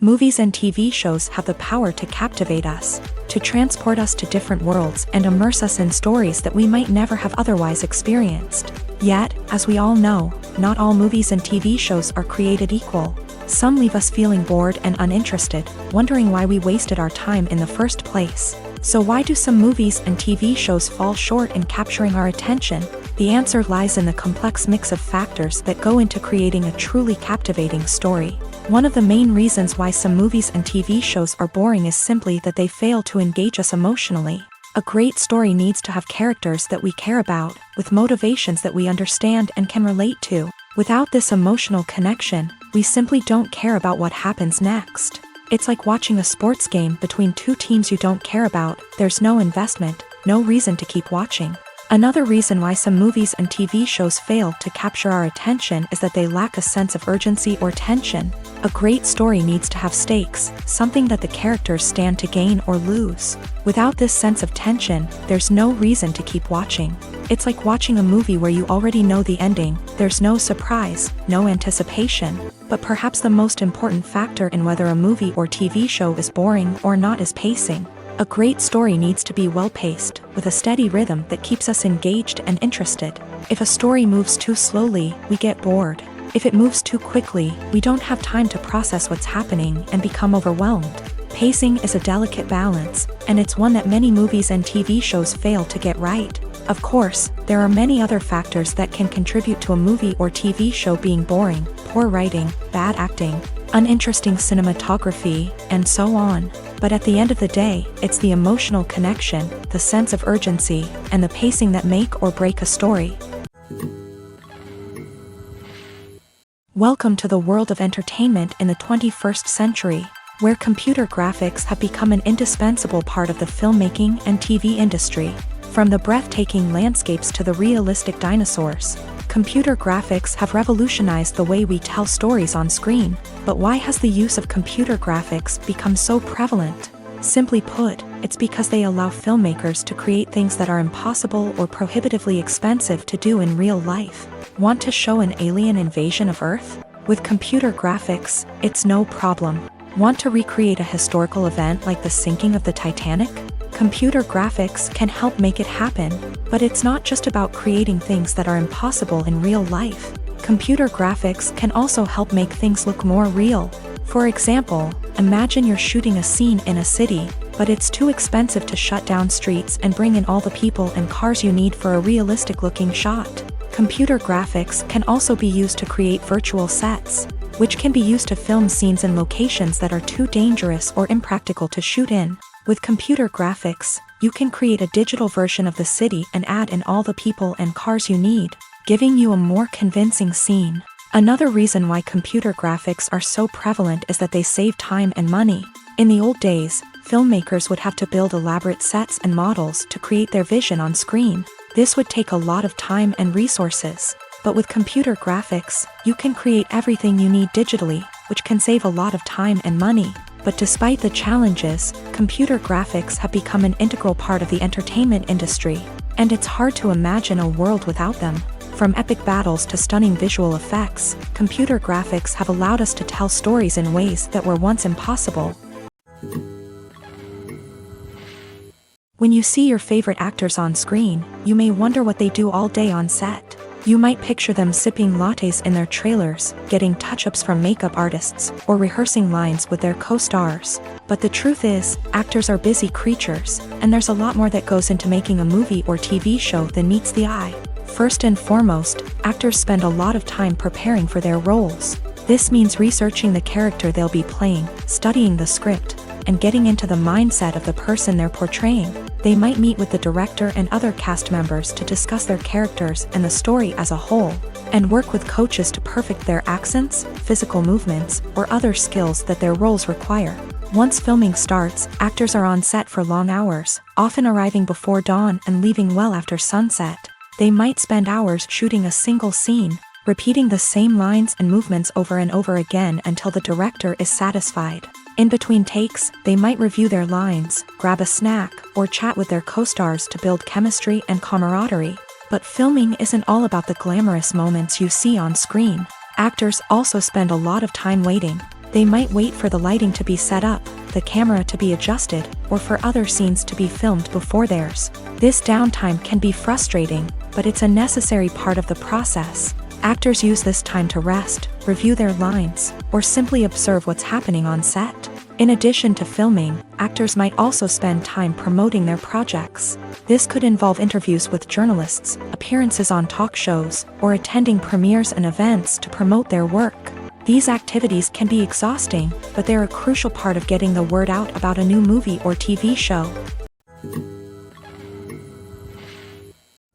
Movies and TV shows have the power to captivate us, to transport us to different worlds and immerse us in stories that we might never have otherwise experienced. Yet, as we all know, not all movies and TV shows are created equal. Some leave us feeling bored and uninterested, wondering why we wasted our time in the first place. So why do some movies and TV shows fall short in capturing our attention? The answer lies in the complex mix of factors that go into creating a truly captivating story. One of the main reasons why some movies and TV shows are boring is simply that they fail to engage us emotionally. A great story needs to have characters that we care about, with motivations that we understand and can relate to. Without this emotional connection, we simply don't care about what happens next. It's like watching a sports game between two teams you don't care about. There's no investment, no reason to keep watching. Another reason why some movies and TV shows fail to capture our attention is that they lack a sense of urgency or tension. A great story needs to have stakes, something that the characters stand to gain or lose. Without this sense of tension, there's no reason to keep watching. It's like watching a movie where you already know the ending. There's no surprise, no anticipation. But perhaps the most important factor in whether a movie or TV show is boring or not is pacing. A great story needs to be well-paced, with a steady rhythm that keeps us engaged and interested. If a story moves too slowly, we get bored. If it moves too quickly, we don't have time to process what's happening and become overwhelmed. Pacing is a delicate balance, and it's one that many movies and TV shows fail to get right. Of course, there are many other factors that can contribute to a movie or TV show being boring: poor writing, bad acting, uninteresting cinematography, and so on. But at the end of the day, it's the emotional connection, the sense of urgency, and the pacing that make or break a story. Welcome to the world of entertainment in the 21st century, where computer graphics have become an indispensable part of the filmmaking and TV industry. From the breathtaking landscapes to the realistic dinosaurs, computer graphics have revolutionized the way we tell stories on screen. But why has the use of computer graphics become so prevalent? Simply put, it's because they allow filmmakers to create things that are impossible or prohibitively expensive to do in real life. Want to show an alien invasion of Earth? With computer graphics, it's no problem. Want to recreate a historical event like the sinking of the Titanic? Computer graphics can help make it happen. But it's not just about creating things that are impossible in real life. Computer graphics can also help make things look more real. For example, imagine you're shooting a scene in a city, but it's too expensive to shut down streets and bring in all the people and cars you need for a realistic-looking shot. Computer graphics can also be used to create virtual sets, which can be used to film scenes in locations that are too dangerous or impractical to shoot in. With computer graphics, you can create a digital version of the city and add in all the people and cars you need, giving you a more convincing scene. Another reason why computer graphics are so prevalent is that they save time and money. In the old days, filmmakers would have to build elaborate sets and models to create their vision on screen. This would take a lot of time and resources. But with computer graphics, you can create everything you need digitally, which can save a lot of time and money. But despite the challenges, computer graphics have become an integral part of the entertainment industry, and it's hard to imagine a world without them. From epic battles to stunning visual effects, computer graphics have allowed us to tell stories in ways that were once impossible. When you see your favorite actors on screen, you may wonder what they do all day on set. You might picture them sipping lattes in their trailers, getting touch-ups from makeup artists, or rehearsing lines with their co-stars. But the truth is, actors are busy creatures, and there's a lot more that goes into making a movie or TV show than meets the eye. First and foremost, actors spend a lot of time preparing for their roles. This means researching the character they'll be playing, studying the script, and getting into the mindset of the person they're portraying. They might meet with the director and other cast members to discuss their characters and the story as a whole, and work with coaches to perfect their accents, physical movements, or other skills that their roles require. Once filming starts, actors are on set for long hours, often arriving before dawn and leaving well after sunset. They might spend hours shooting a single scene, repeating the same lines and movements over and over again until the director is satisfied. In between takes, they might review their lines, grab a snack, or chat with their co-stars to build chemistry and camaraderie. But filming isn't all about the glamorous moments you see on screen. Actors also spend a lot of time waiting. They might wait for the lighting to be set up, the camera to be adjusted, or for other scenes to be filmed before theirs. This downtime can be frustrating, but it's a necessary part of the process. Actors use this time to rest, review their lines, or simply observe what's happening on set. In addition to filming, actors might also spend time promoting their projects. This could involve interviews with journalists, appearances on talk shows, or attending premieres and events to promote their work. These activities can be exhausting, but they're a crucial part of getting the word out about a new movie or TV show.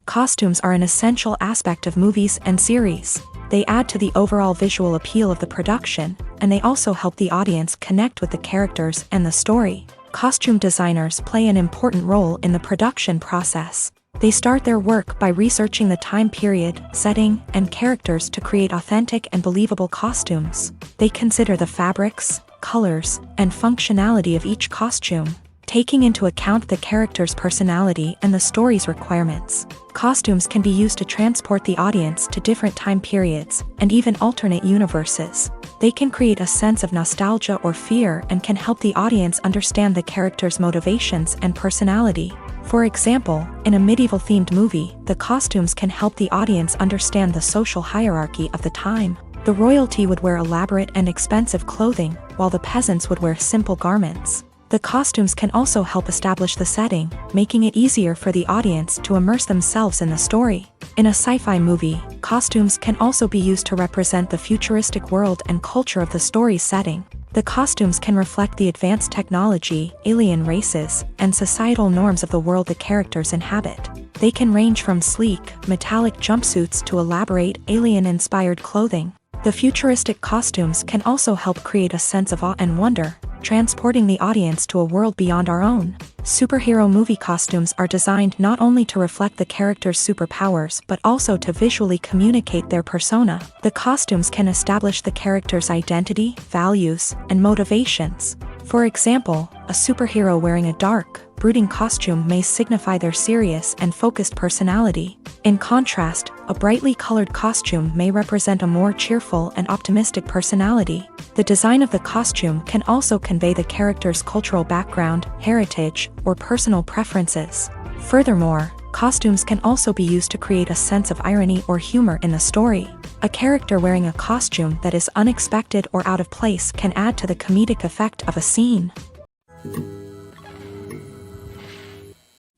Costumes are an essential aspect of movies and series. They add to the overall visual appeal of the production, and they also help the audience connect with the characters and the story. Costume designers play an important role in the production process. They start their work by researching the time period, setting, and characters to create authentic and believable costumes. They consider the fabrics, colors, and functionality of each costume, taking into account the character's personality and the story's requirements. Costumes can be used to transport the audience to different time periods, and even alternate universes. They can create a sense of nostalgia or fear and can help the audience understand the character's motivations and personality. For example, in a medieval-themed movie, the costumes can help the audience understand the social hierarchy of the time. The royalty would wear elaborate and expensive clothing, while the peasants would wear simple garments. The costumes can also help establish the setting, making it easier for the audience to immerse themselves in the story. In a sci-fi movie, costumes can also be used to represent the futuristic world and culture of the story's setting. The costumes can reflect the advanced technology, alien races, and societal norms of the world the characters inhabit. They can range from sleek, metallic jumpsuits to elaborate, alien-inspired clothing. The futuristic costumes can also help create a sense of awe and wonder, transporting the audience to a world beyond our own. Superhero movie costumes are designed not only to reflect the character's superpowers but also to visually communicate their persona. The costumes can establish the character's identity, values, and motivations. For example, a superhero wearing a dark, brooding costume may signify their serious and focused personality. In contrast, a brightly colored costume may represent a more cheerful and optimistic personality. The design of the costume can also convey the character's cultural background, heritage, or personal preferences. Furthermore, costumes can also be used to create a sense of irony or humor in the story. A character wearing a costume that is unexpected or out of place can add to the comedic effect of a scene.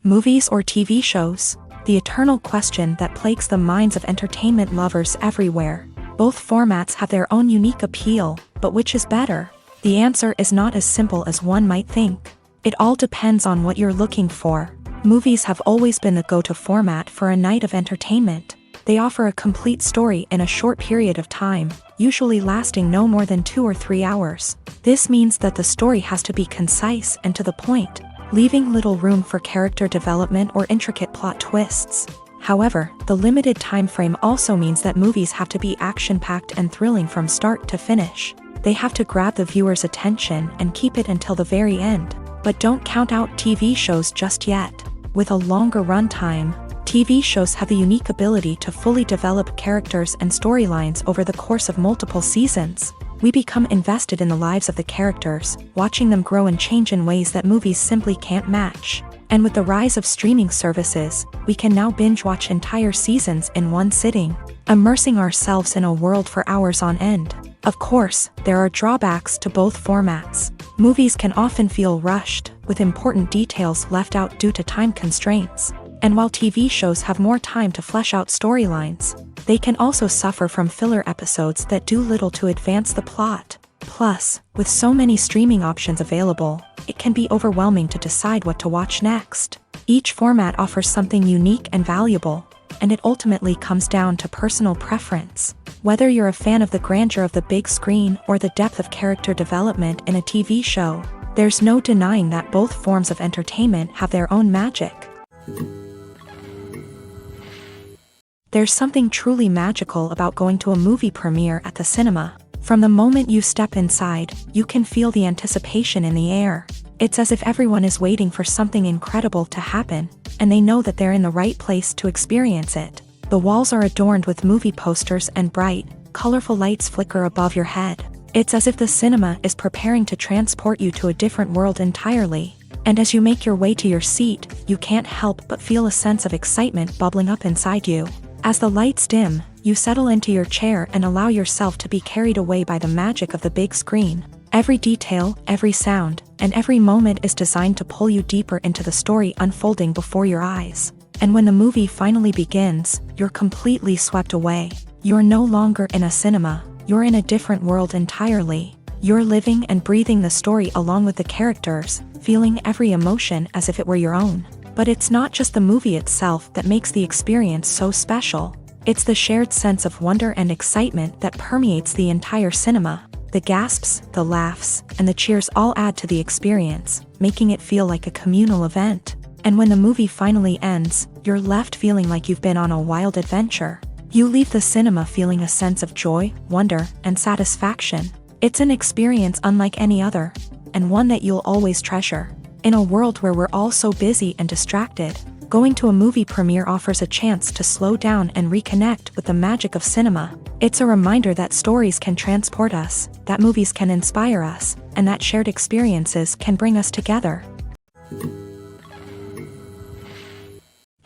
Movies or TV shows? The eternal question that plagues the minds of entertainment lovers everywhere. Both formats have their own unique appeal, but which is better? The answer is not as simple as one might think. It all depends on what you're looking for. Movies have always been the go-to format for a night of entertainment. They offer a complete story in a short period of time, usually lasting no more than 2 or 3 hours. This means that the story has to be concise and to the point, leaving little room for character development or intricate plot twists. However, the limited time frame also means that movies have to be action-packed and thrilling from start to finish. They have to grab the viewer's attention and keep it until the very end. But don't count out TV shows just yet. With a longer runtime, TV shows have the unique ability to fully develop characters and storylines over the course of multiple seasons. We become invested in the lives of the characters, watching them grow and change in ways that movies simply can't match. And with the rise of streaming services, we can now binge-watch entire seasons in one sitting, immersing ourselves in a world for hours on end. Of course, there are drawbacks to both formats. Movies can often feel rushed, with important details left out due to time constraints. And while TV shows have more time to flesh out storylines, they can also suffer from filler episodes that do little to advance the plot. Plus, with so many streaming options available, it can be overwhelming to decide what to watch next. Each format offers something unique and valuable, and it ultimately comes down to personal preference. Whether you're a fan of the grandeur of the big screen or the depth of character development in a TV show, there's no denying that both forms of entertainment have their own magic. There's something truly magical about going to a movie premiere at the cinema. From the moment you step inside, you can feel the anticipation in the air. It's as if everyone is waiting for something incredible to happen, and they know that they're in the right place to experience it. The walls are adorned with movie posters and bright, colorful lights flicker above your head. It's as if the cinema is preparing to transport you to a different world entirely. And as you make your way to your seat, you can't help but feel a sense of excitement bubbling up inside you. As the lights dim, you settle into your chair and allow yourself to be carried away by the magic of the big screen. Every detail, every sound, and every moment is designed to pull you deeper into the story unfolding before your eyes. And when the movie finally begins, you're completely swept away. You're no longer in a cinema, you're in a different world entirely. You're living and breathing the story along with the characters, feeling every emotion as if it were your own. But it's not just the movie itself that makes the experience so special. It's the shared sense of wonder and excitement that permeates the entire cinema. The gasps, the laughs, and the cheers all add to the experience, making it feel like a communal event. And when the movie finally ends, you're left feeling like you've been on a wild adventure. You leave the cinema feeling a sense of joy, wonder, and satisfaction. It's an experience unlike any other, and one that you'll always treasure. In a world where we're all so busy and distracted, going to a movie premiere offers a chance to slow down and reconnect with the magic of cinema. It's a reminder that stories can transport us, that movies can inspire us, and that shared experiences can bring us together.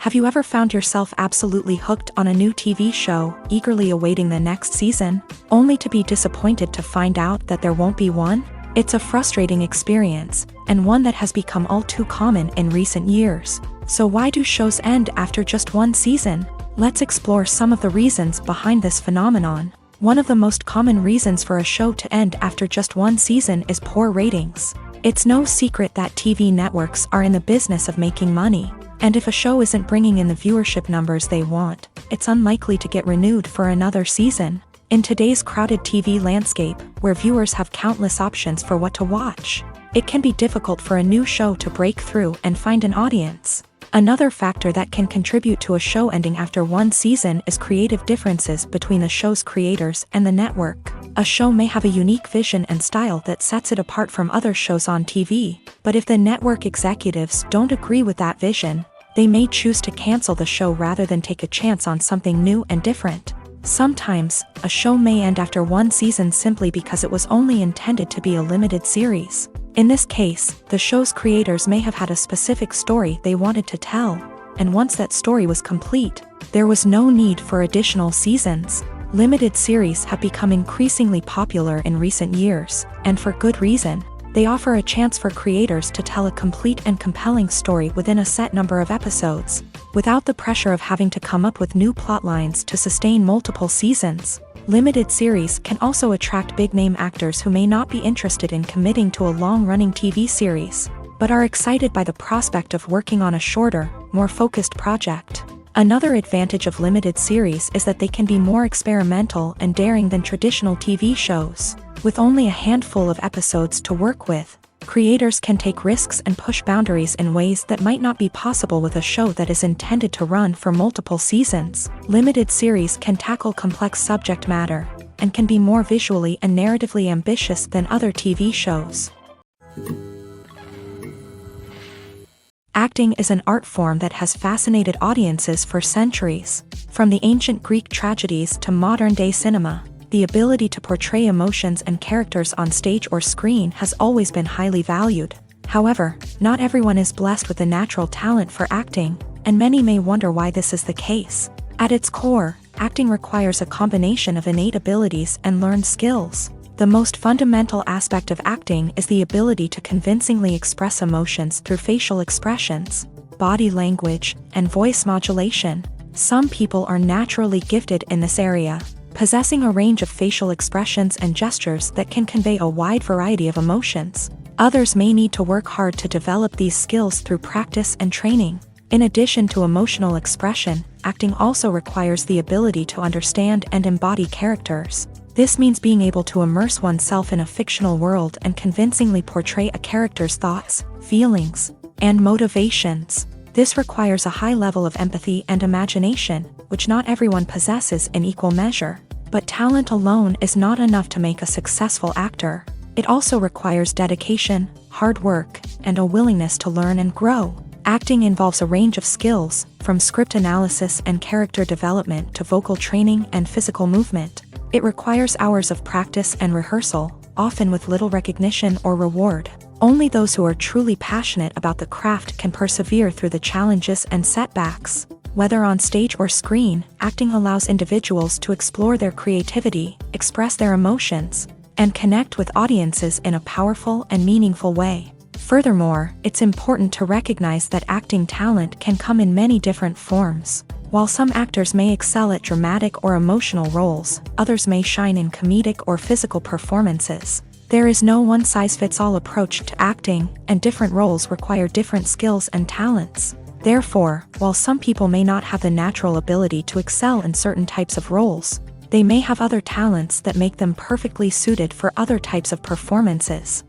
Have you ever found yourself absolutely hooked on a new TV show, eagerly awaiting the next season, only to be disappointed to find out that there won't be one? It's a frustrating experience, and one that has become all too common in recent years. So why do shows end after just one season? Let's explore some of the reasons behind this phenomenon. One of the most common reasons for a show to end after just one season is poor ratings. It's no secret that TV networks are in the business of making money. And if a show isn't bringing in the viewership numbers they want, it's unlikely to get renewed for another season. In today's crowded TV landscape, where viewers have countless options for what to watch, it can be difficult for a new show to break through and find an audience. Another factor that can contribute to a show ending after one season is creative differences between the show's creators and the network. A show may have a unique vision and style that sets it apart from other shows on TV, but if the network executives don't agree with that vision, they may choose to cancel the show rather than take a chance on something new and different. Sometimes, a show may end after one season simply because it was only intended to be a limited series. In this case, the show's creators may have had a specific story they wanted to tell, and once that story was complete, there was no need for additional seasons. Limited series have become increasingly popular in recent years, and for good reason. They offer a chance for creators to tell a complete and compelling story within a set number of episodes, without the pressure of having to come up with new plotlines to sustain multiple seasons. Limited series can also attract big-name actors who may not be interested in committing to a long-running TV series, but are excited by the prospect of working on a shorter, more focused project. Another advantage of limited series is that they can be more experimental and daring than traditional TV shows. With only a handful of episodes to work with, creators can take risks and push boundaries in ways that might not be possible with a show that is intended to run for multiple seasons. Limited series can tackle complex subject matter, and can be more visually and narratively ambitious than other TV shows. Acting is an art form that has fascinated audiences for centuries. From the ancient Greek tragedies to modern-day cinema, the ability to portray emotions and characters on stage or screen has always been highly valued. However, not everyone is blessed with a natural talent for acting, and many may wonder why this is the case. At its core, acting requires a combination of innate abilities and learned skills. The most fundamental aspect of acting is the ability to convincingly express emotions through facial expressions, body language, and voice modulation. Some people are naturally gifted in this area, possessing a range of facial expressions and gestures that can convey a wide variety of emotions. Others may need to work hard to develop these skills through practice and training. In addition to emotional expression, acting also requires the ability to understand and embody characters. This means being able to immerse oneself in a fictional world and convincingly portray a character's thoughts, feelings, and motivations. This requires a high level of empathy and imagination, which not everyone possesses in equal measure. But talent alone is not enough to make a successful actor. It also requires dedication, hard work, and a willingness to learn and grow. Acting involves a range of skills, from script analysis and character development to vocal training and physical movement. It requires hours of practice and rehearsal, often with little recognition or reward. Only those who are truly passionate about the craft can persevere through the challenges and setbacks. Whether on stage or screen, acting allows individuals to explore their creativity, express their emotions, and connect with audiences in a powerful and meaningful way. Furthermore, it's important to recognize that acting talent can come in many different forms. While some actors may excel at dramatic or emotional roles, others may shine in comedic or physical performances. There is no one-size-fits-all approach to acting, and different roles require different skills and talents. Therefore, while some people may not have the natural ability to excel in certain types of roles, they may have other talents that make them perfectly suited for other types of performances.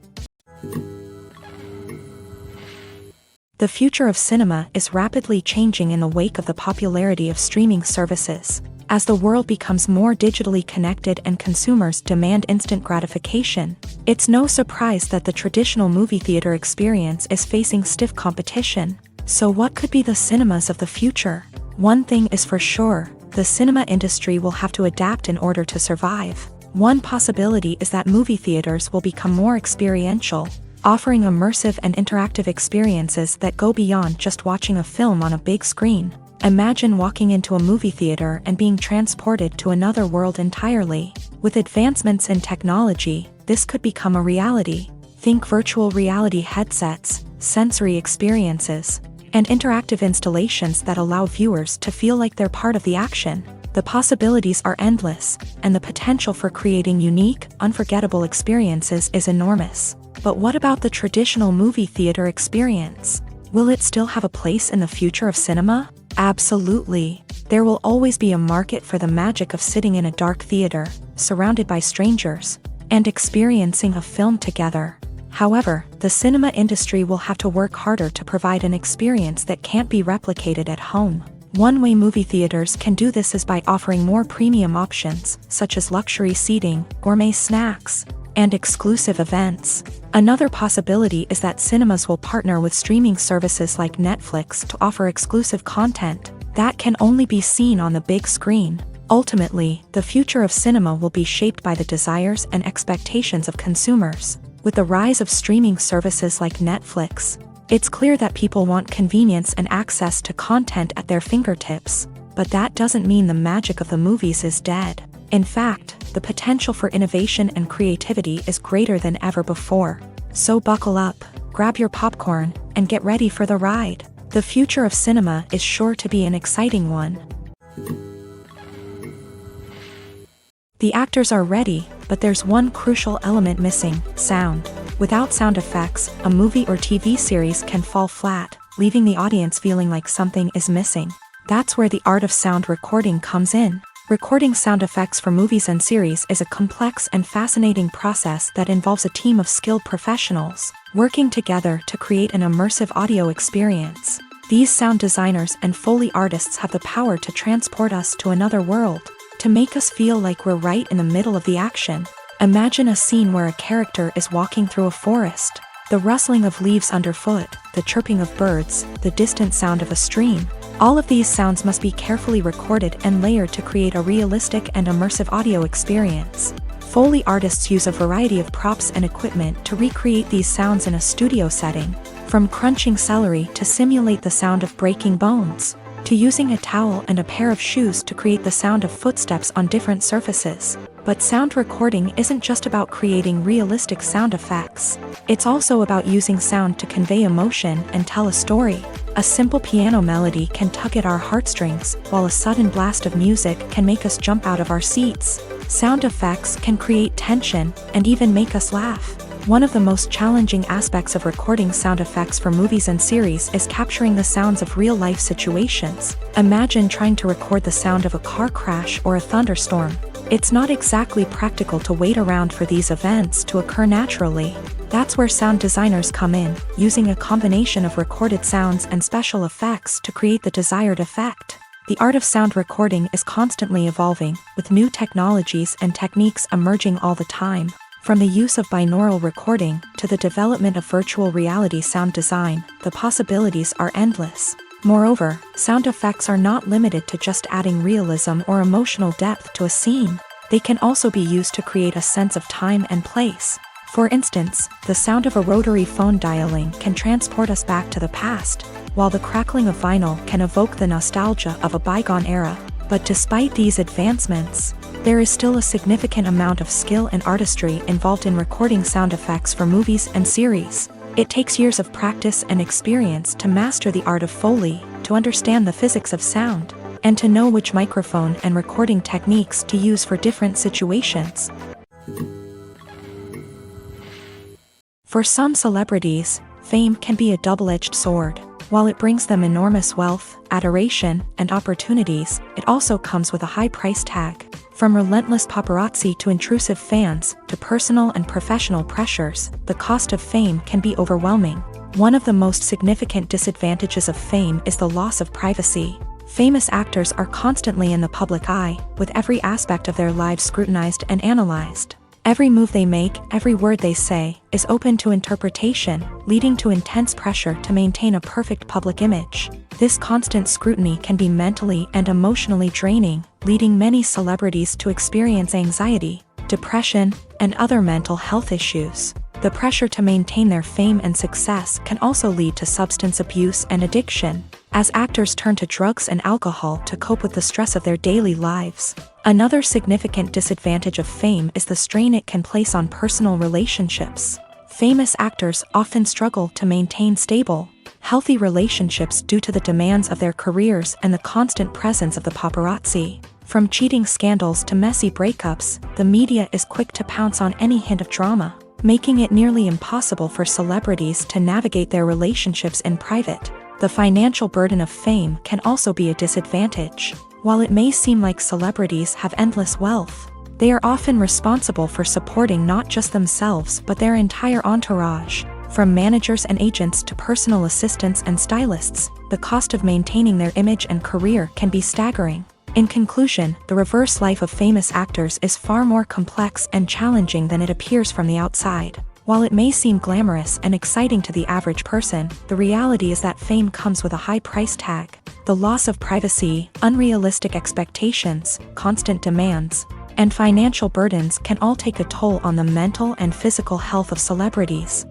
The future of cinema is rapidly changing in the wake of the popularity of streaming services. As the world becomes more digitally connected and consumers demand instant gratification, it's no surprise that the traditional movie theater experience is facing stiff competition. So what could be the cinemas of the future? One thing is for sure, the cinema industry will have to adapt in order to survive. One possibility is that movie theaters will become more experiential, offering immersive and interactive experiences that go beyond just watching a film on a big screen. Imagine walking into a movie theater and being transported to another world entirely. With advancements in technology, this could become a reality. Think virtual reality headsets, sensory experiences, and interactive installations that allow viewers to feel like they're part of the action. The possibilities are endless, and the potential for creating unique, unforgettable experiences is enormous. But what about the traditional movie theater experience? Will it still have a place in the future of cinema? Absolutely. There will always be a market for the magic of sitting in a dark theater, surrounded by strangers, and experiencing a film together. However, the cinema industry will have to work harder to provide an experience that can't be replicated at home. One way movie theaters can do this is by offering more premium options, such as luxury seating, gourmet snacks, and exclusive events. Another possibility is that cinemas will partner with streaming services like Netflix to offer exclusive content that can only be seen on the big screen. Ultimately, the future of cinema will be shaped by the desires and expectations of consumers. With the rise of streaming services like Netflix, it's clear that people want convenience and access to content at their fingertips. But that doesn't mean the magic of the movies is dead. In fact, the potential for innovation and creativity is greater than ever before. So buckle up, grab your popcorn, and get ready for the ride. The future of cinema is sure to be an exciting one. The actors are ready, but there's one crucial element missing: sound. Without sound effects, a movie or TV series can fall flat, leaving the audience feeling like something is missing. That's where the art of sound recording comes in. Recording sound effects for movies and series is a complex and fascinating process that involves a team of skilled professionals working together to create an immersive audio experience. These sound designers and Foley artists have the power to transport us to another world, to make us feel like we're right in the middle of the action. Imagine a scene where a character is walking through a forest. The rustling of leaves underfoot, the chirping of birds, the distant sound of a stream. All of these sounds must be carefully recorded and layered to create a realistic and immersive audio experience. Foley artists use a variety of props and equipment to recreate these sounds in a studio setting, from crunching celery to simulate the sound of breaking bones, to using a towel and a pair of shoes to create the sound of footsteps on different surfaces. But sound recording isn't just about creating realistic sound effects. It's also about using sound to convey emotion and tell a story. A simple piano melody can tug at our heartstrings, while a sudden blast of music can make us jump out of our seats. Sound effects can create tension and even make us laugh. One of the most challenging aspects of recording sound effects for movies and series is capturing the sounds of real-life situations. Imagine trying to record the sound of a car crash or a thunderstorm. It's not exactly practical to wait around for these events to occur naturally. That's where sound designers come in, using a combination of recorded sounds and special effects to create the desired effect. The art of sound recording is constantly evolving, with new technologies and techniques emerging all the time. From the use of binaural recording to the development of virtual reality sound design, the possibilities are endless. Moreover, sound effects are not limited to just adding realism or emotional depth to a scene. they can also be used to create a sense of time and place. For instance, the sound of a rotary phone dialing can transport us back to the past, while the crackling of vinyl can evoke the nostalgia of a bygone era. But despite these advancements, there is still a significant amount of skill and artistry involved in recording sound effects for movies and series. It takes years of practice and experience to master the art of Foley, to understand the physics of sound, and to know which microphone and recording techniques to use for different situations. For some celebrities, fame can be a double-edged sword. While it brings them enormous wealth, adoration, and opportunities, it also comes with a high price tag. From relentless paparazzi to intrusive fans, to personal and professional pressures, the cost of fame can be overwhelming. One of the most significant disadvantages of fame is the loss of privacy. Famous actors are constantly in the public eye, with every aspect of their lives scrutinized and analyzed. Every move they make, every word they say, is open to interpretation, leading to intense pressure to maintain a perfect public image. This constant scrutiny can be mentally and emotionally draining, leading many celebrities to experience anxiety, depression, and other mental health issues. The pressure to maintain their fame and success can also lead to substance abuse and addiction, as actors turn to drugs and alcohol to cope with the stress of their daily lives. Another significant disadvantage of fame is the strain it can place on personal relationships. Famous actors often struggle to maintain stable, healthy relationships due to the demands of their careers and the constant presence of the paparazzi. From cheating scandals to messy breakups, the media is quick to pounce on any hint of drama, making it nearly impossible for celebrities to navigate their relationships in private. The financial burden of fame can also be a disadvantage. While it may seem like celebrities have endless wealth, they are often responsible for supporting not just themselves but their entire entourage. From managers and agents to personal assistants and stylists, the cost of maintaining their image and career can be staggering. In conclusion, the reverse life of famous actors is far more complex and challenging than it appears from the outside. While it may seem glamorous and exciting to the average person, the reality is that fame comes with a high price tag. The loss of privacy, unrealistic expectations, constant demands, and financial burdens can all take a toll on the mental and physical health of celebrities.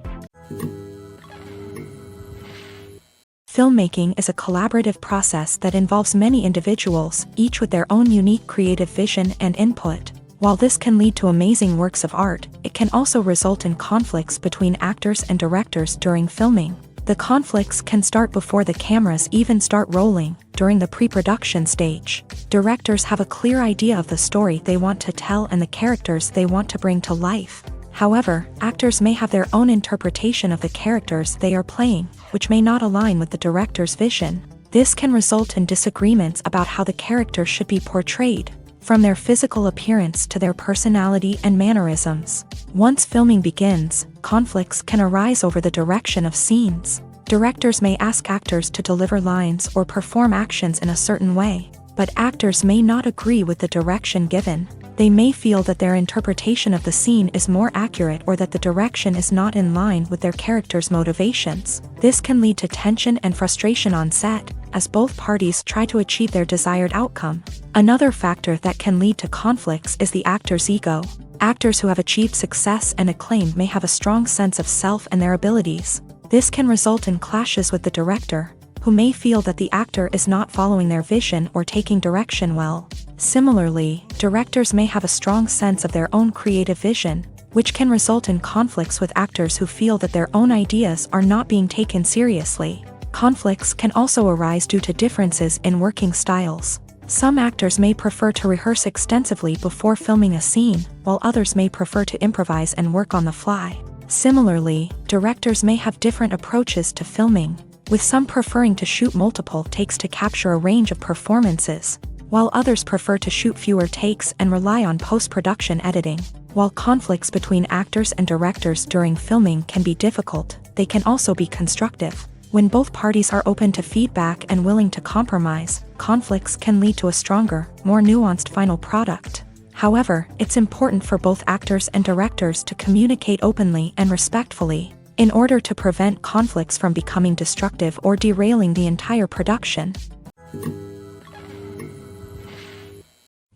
Filmmaking is a collaborative process that involves many individuals, each with their own unique creative vision and input. While this can lead to amazing works of art, it can also result in conflicts between actors and directors during filming. The conflicts can start before the cameras even start rolling, during the pre-production stage. Directors have a clear idea of the story they want to tell and the characters they want to bring to life. However, actors may have their own interpretation of the characters they are playing, which may not align with the director's vision. This can result in disagreements about how the character should be portrayed, from their physical appearance to their personality and mannerisms. Once filming begins, conflicts can arise over the direction of scenes. Directors may ask actors to deliver lines or perform actions in a certain way, but actors may not agree with the direction given. They may feel that their interpretation of the scene is more accurate or that the direction is not in line with their character's motivations. This can lead to tension and frustration on set, as both parties try to achieve their desired outcome. Another factor that can lead to conflicts is the actor's ego. Actors who have achieved success and acclaim may have a strong sense of self and their abilities. This can result in clashes with the director, who may feel that the actor is not following their vision or taking direction well. Similarly, directors may have a strong sense of their own creative vision, which can result in conflicts with actors who feel that their own ideas are not being taken seriously. Conflicts can also arise due to differences in working styles. Some actors may prefer to rehearse extensively before filming a scene, while others may prefer to improvise and work on the fly. Similarly, directors may have different approaches to filming, with some preferring to shoot multiple takes to capture a range of performances, while others prefer to shoot fewer takes and rely on post-production editing. While conflicts between actors and directors during filming can be difficult, they can also be constructive. When both parties are open to feedback and willing to compromise, conflicts can lead to a stronger, more nuanced final product. However, it's important for both actors and directors to communicate openly and respectfully, in order to prevent conflicts from becoming destructive or derailing the entire production.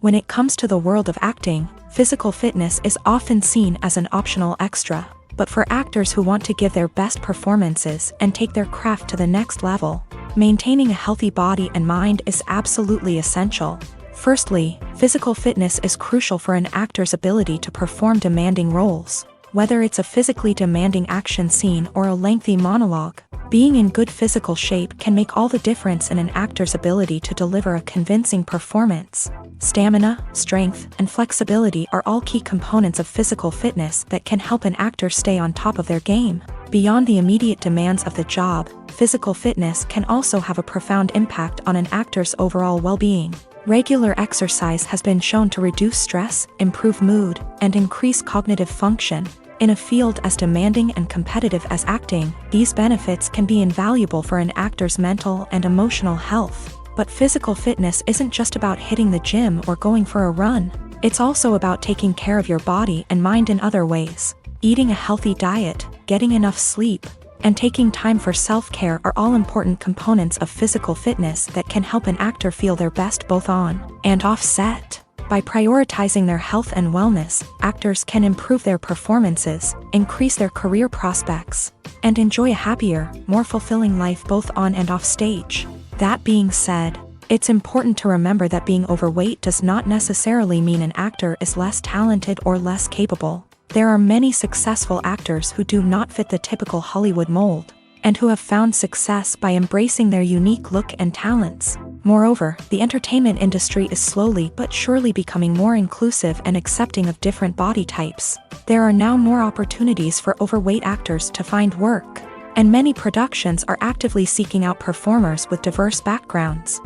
When it comes to the world of acting, physical fitness is often seen as an optional extra. But for actors who want to give their best performances and take their craft to the next level, maintaining a healthy body and mind is absolutely essential. Firstly, physical fitness is crucial for an actor's ability to perform demanding roles. Whether it's a physically demanding action scene or a lengthy monologue, being in good physical shape can make all the difference in an actor's ability to deliver a convincing performance. Stamina, strength, and flexibility are all key components of physical fitness that can help an actor stay on top of their game. Beyond the immediate demands of the job, physical fitness can also have a profound impact on an actor's overall well-being. Regular exercise has been shown to reduce stress, improve mood, and increase cognitive function. In a field as demanding and competitive as acting, these benefits can be invaluable for an actor's mental and emotional health. But physical fitness isn't just about hitting the gym or going for a run. It's also about taking care of your body and mind in other ways. Eating a healthy diet, getting enough sleep, and taking time for self-care are all important components of physical fitness that can help an actor feel their best both on and off set. By prioritizing their health and wellness, actors can improve their performances, increase their career prospects, and enjoy a happier, more fulfilling life both on and off stage. That being said, it's important to remember that being overweight does not necessarily mean an actor is less talented or less capable. There are many successful actors who do not fit the typical Hollywood mold, and who have found success by embracing their unique look and talents. Moreover, the entertainment industry is slowly but surely becoming more inclusive and accepting of different body types. There are now more opportunities for overweight actors to find work, and many productions are actively seeking out performers with diverse backgrounds.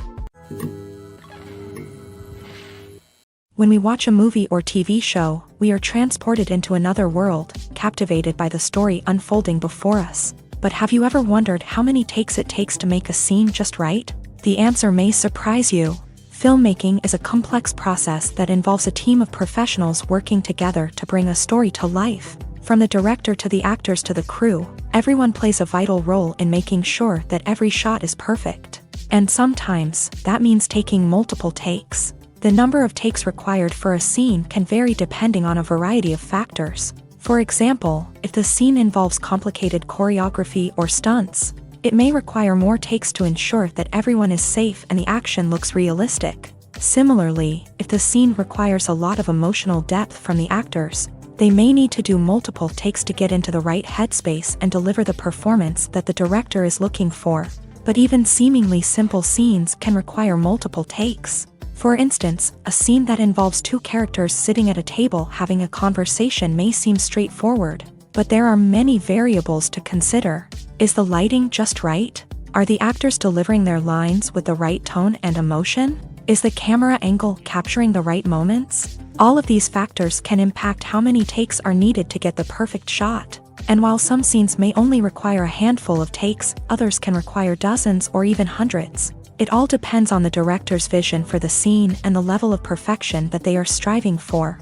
When we watch a movie or TV show, we are transported into another world, captivated by the story unfolding before us. But have you ever wondered how many takes it takes to make a scene just right? The answer may surprise you. Filmmaking is a complex process that involves a team of professionals working together to bring a story to life. From the director to the actors to the crew, everyone plays a vital role in making sure that every shot is perfect. And sometimes, that means taking multiple takes. The number of takes required for a scene can vary depending on a variety of factors. For example, if the scene involves complicated choreography or stunts, it may require more takes to ensure that everyone is safe and the action looks realistic. Similarly, if the scene requires a lot of emotional depth from the actors, they may need to do multiple takes to get into the right headspace and deliver the performance that the director is looking for. But even seemingly simple scenes can require multiple takes. For instance, a scene that involves two characters sitting at a table having a conversation may seem straightforward, but there are many variables to consider. Is the lighting just right? Are the actors delivering their lines with the right tone and emotion? Is the camera angle capturing the right moments? All of these factors can impact how many takes are needed to get the perfect shot. And while some scenes may only require a handful of takes, others can require dozens or even hundreds. It all depends on the director's vision for the scene and the level of perfection that they are striving for.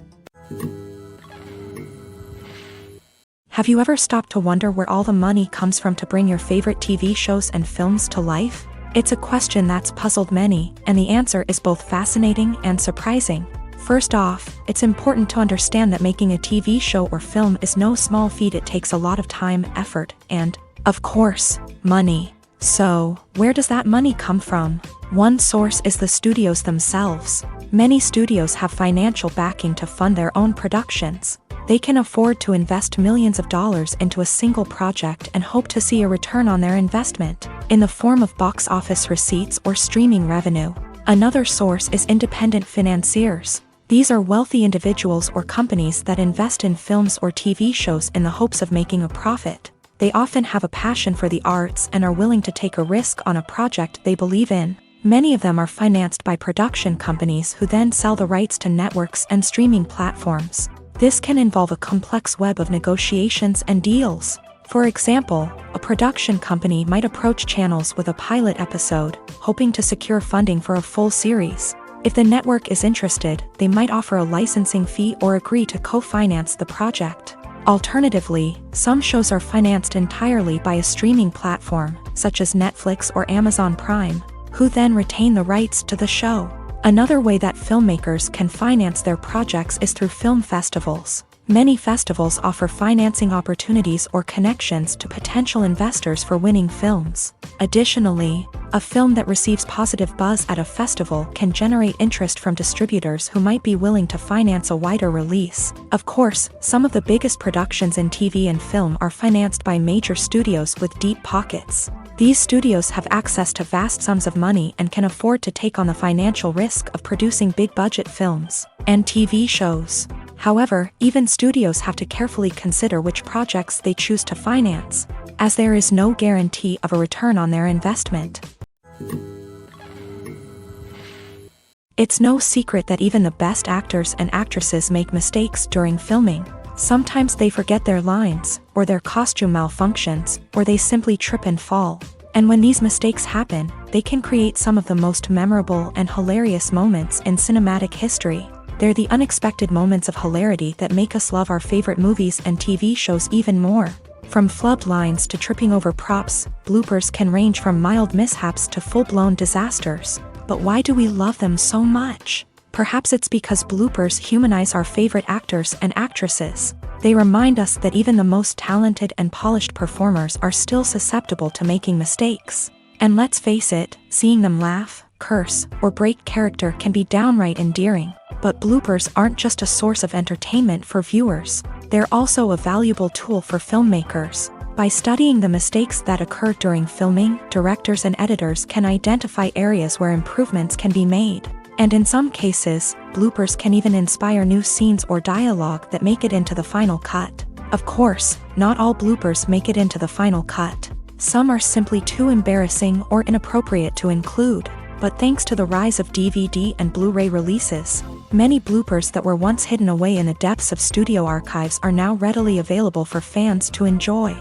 Have you ever stopped to wonder where all the money comes from to bring your favorite TV shows and films to life? It's a question that's puzzled many, and the answer is both fascinating and surprising. First off, it's important to understand that making a TV show or film is no small feat. It takes a lot of time, effort, and, of course, money. So, where does that money come from? One source is the studios themselves. Many studios have financial backing to fund their own productions. They can afford to invest millions of dollars into a single project and hope to see a return on their investment, in the form of box office receipts or streaming revenue. Another source is independent financiers. These are wealthy individuals or companies that invest in films or TV shows in the hopes of making a profit. They often have a passion for the arts and are willing to take a risk on a project they believe in. Many of them are financed by production companies who then sell the rights to networks and streaming platforms. This can involve a complex web of negotiations and deals. For example, a production company might approach channels with a pilot episode, hoping to secure funding for a full series. If the network is interested, they might offer a licensing fee or agree to co-finance the project. Alternatively, some shows are financed entirely by a streaming platform, such as Netflix or Amazon Prime, who then retain the rights to the show. Another way that filmmakers can finance their projects is through film festivals. Many festivals offer financing opportunities or connections to potential investors for winning films. Additionally, a film that receives positive buzz at a festival can generate interest from distributors who might be willing to finance a wider release. Of course, some of the biggest productions in TV and film are financed by major studios with deep pockets. These studios have access to vast sums of money and can afford to take on the financial risk of producing big-budget films and TV shows. However, even studios have to carefully consider which projects they choose to finance, as there is no guarantee of a return on their investment. It's no secret that even the best actors and actresses make mistakes during filming. Sometimes they forget their lines, or their costume malfunctions, or they simply trip and fall. And when these mistakes happen, they can create some of the most memorable and hilarious moments in cinematic history. They're the unexpected moments of hilarity that make us love our favorite movies and TV shows even more. From flubbed lines to tripping over props, bloopers can range from mild mishaps to full-blown disasters. But why do we love them so much? Perhaps it's because bloopers humanize our favorite actors and actresses. They remind us that even the most talented and polished performers are still susceptible to making mistakes. And let's face it, seeing them laugh, curse, or break character can be downright endearing. But bloopers aren't just a source of entertainment for viewers. They're also a valuable tool for filmmakers. By studying the mistakes that occur during filming, directors and editors can identify areas where improvements can be made. And in some cases, bloopers can even inspire new scenes or dialogue that make it into the final cut. Of course, not all bloopers make it into the final cut. Some are simply too embarrassing or inappropriate to include. But thanks to the rise of DVD and Blu-ray releases, many bloopers that were once hidden away in the depths of studio archives are now readily available for fans to enjoy.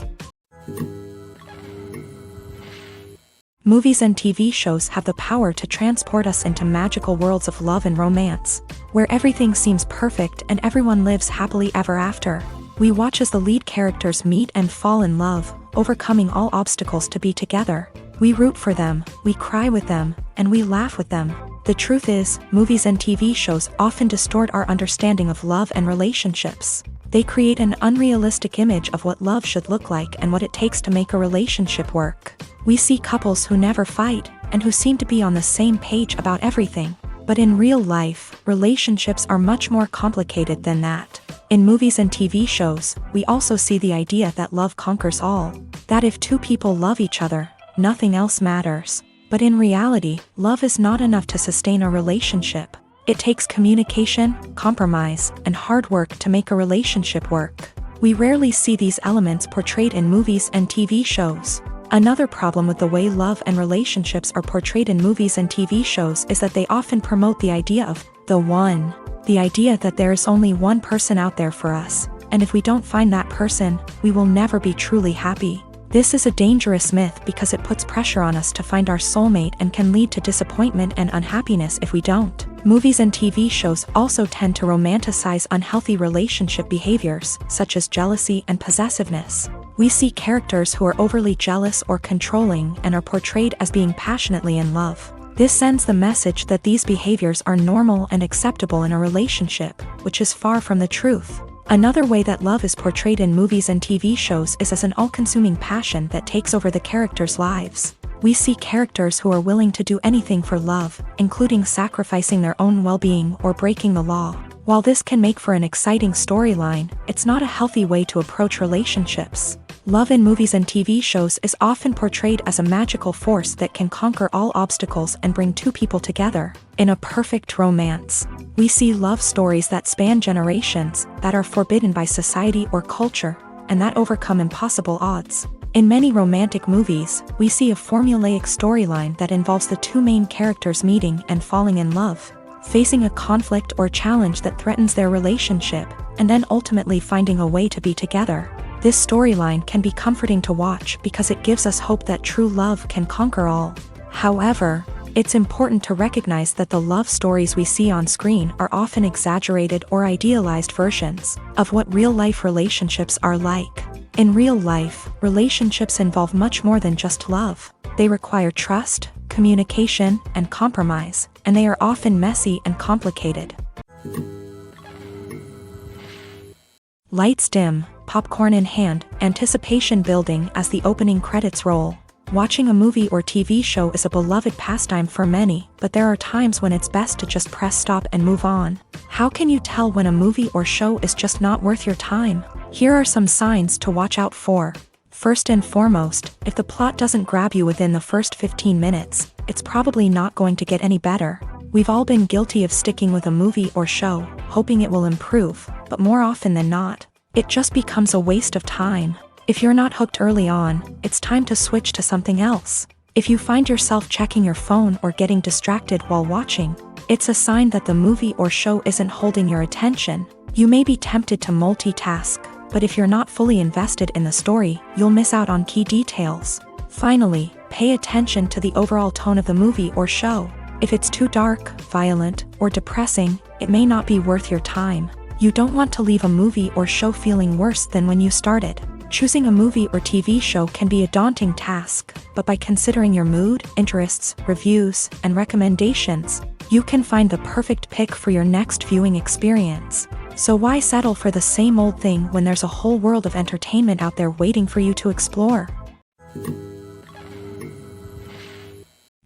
Movies and TV shows have the power to transport us into magical worlds of love and romance, where everything seems perfect and everyone lives happily ever after. We watch as the lead characters meet and fall in love, overcoming all obstacles to be together. We root for them, we cry with them, and we laugh with them. The truth is, movies and TV shows often distort our understanding of love and relationships. They create an unrealistic image of what love should look like and what it takes to make a relationship work. We see couples who never fight, and who seem to be on the same page about everything. But in real life, relationships are much more complicated than that. In movies and TV shows, we also see the idea that love conquers all. That if two people love each other, nothing else matters. But in reality, love is not enough to sustain a relationship. It takes communication, compromise, and hard work to make a relationship work. We rarely see these elements portrayed in movies and TV shows. Another problem with the way love and relationships are portrayed in movies and TV shows is that they often promote the idea of the one. The idea that there is only one person out there for us, and if we don't find that person, we will never be truly happy. This is a dangerous myth because it puts pressure on us to find our soulmate and can lead to disappointment and unhappiness if we don't. Movies and TV shows also tend to romanticize unhealthy relationship behaviors, such as jealousy and possessiveness. We see characters who are overly jealous or controlling and are portrayed as being passionately in love. This sends the message that these behaviors are normal and acceptable in a relationship, which is far from the truth. Another way that love is portrayed in movies and TV shows is as an all-consuming passion that takes over the characters' lives. We see characters who are willing to do anything for love, including sacrificing their own well-being or breaking the law. While this can make for an exciting storyline, it's not a healthy way to approach relationships. Love in movies and TV shows is often portrayed as a magical force that can conquer all obstacles and bring two people together in a perfect romance. We see love stories that span generations, that are forbidden by society or culture, and that overcome impossible odds. In many romantic movies, we see a formulaic storyline that involves the two main characters meeting and falling in love, facing a conflict or challenge that threatens their relationship, and then ultimately finding a way to be together. This storyline can be comforting to watch because it gives us hope that true love can conquer all. However, it's important to recognize that the love stories we see on screen are often exaggerated or idealized versions of what real-life relationships are like. In real life, relationships involve much more than just love. They require trust, communication, and compromise, and they are often messy and complicated. Lights dim, popcorn in hand, anticipation building as the opening credits roll. Watching a movie or TV show is a beloved pastime for many, but there are times when it's best to just press stop and move on. How can you tell when a movie or show is just not worth your time? Here are some signs to watch out for. First and foremost, if the plot doesn't grab you within the first 15 minutes, it's probably not going to get any better. We've all been guilty of sticking with a movie or show, hoping it will improve, but more often than not, it just becomes a waste of time. If you're not hooked early on, it's time to switch to something else. If you find yourself checking your phone or getting distracted while watching, it's a sign that the movie or show isn't holding your attention. You may be tempted to multitask, but if you're not fully invested in the story, you'll miss out on key details. Finally, pay attention to the overall tone of the movie or show. If it's too dark, violent, or depressing, it may not be worth your time. You don't want to leave a movie or show feeling worse than when you started. Choosing a movie or TV show can be a daunting task, but by considering your mood, interests, reviews, and recommendations, you can find the perfect pick for your next viewing experience. So why settle for the same old thing when there's a whole world of entertainment out there waiting for you to explore?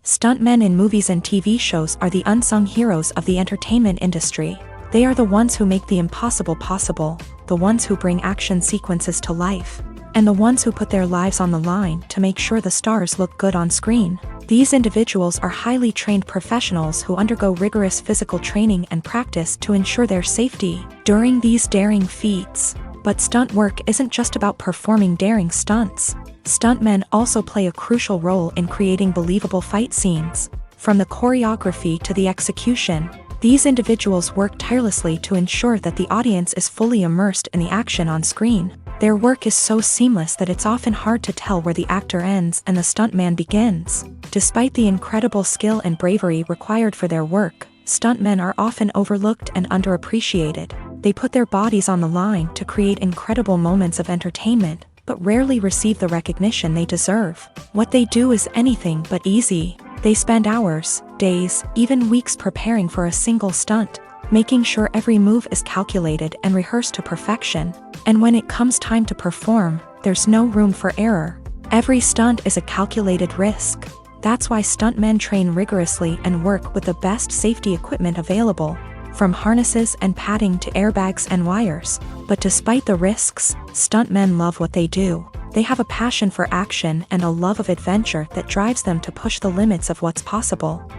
Stuntmen in movies and TV shows are the unsung heroes of the entertainment industry. They are the ones who make the impossible possible, the ones who bring action sequences to life, and the ones who put their lives on the line to make sure the stars look good on screen. These individuals are highly trained professionals who undergo rigorous physical training and practice to ensure their safety during these daring feats. But stunt work isn't just about performing daring stunts. Stuntmen also play a crucial role in creating believable fight scenes. From the choreography to the execution, these individuals work tirelessly to ensure that the audience is fully immersed in the action on screen. Their work is so seamless that it's often hard to tell where the actor ends and the stuntman begins. Despite the incredible skill and bravery required for their work, stuntmen are often overlooked and underappreciated. They put their bodies on the line to create incredible moments of entertainment, but rarely receive the recognition they deserve. What they do is anything but easy. They spend hours, days, even weeks preparing for a single stunt, making sure every move is calculated and rehearsed to perfection. And when it comes time to perform, there's no room for error. Every stunt is a calculated risk. That's why stuntmen train rigorously and work with the best safety equipment available, from harnesses and padding to airbags and wires. But despite the risks, stuntmen love what they do. They have a passion for action and a love of adventure that drives them to push the limits of what's possible.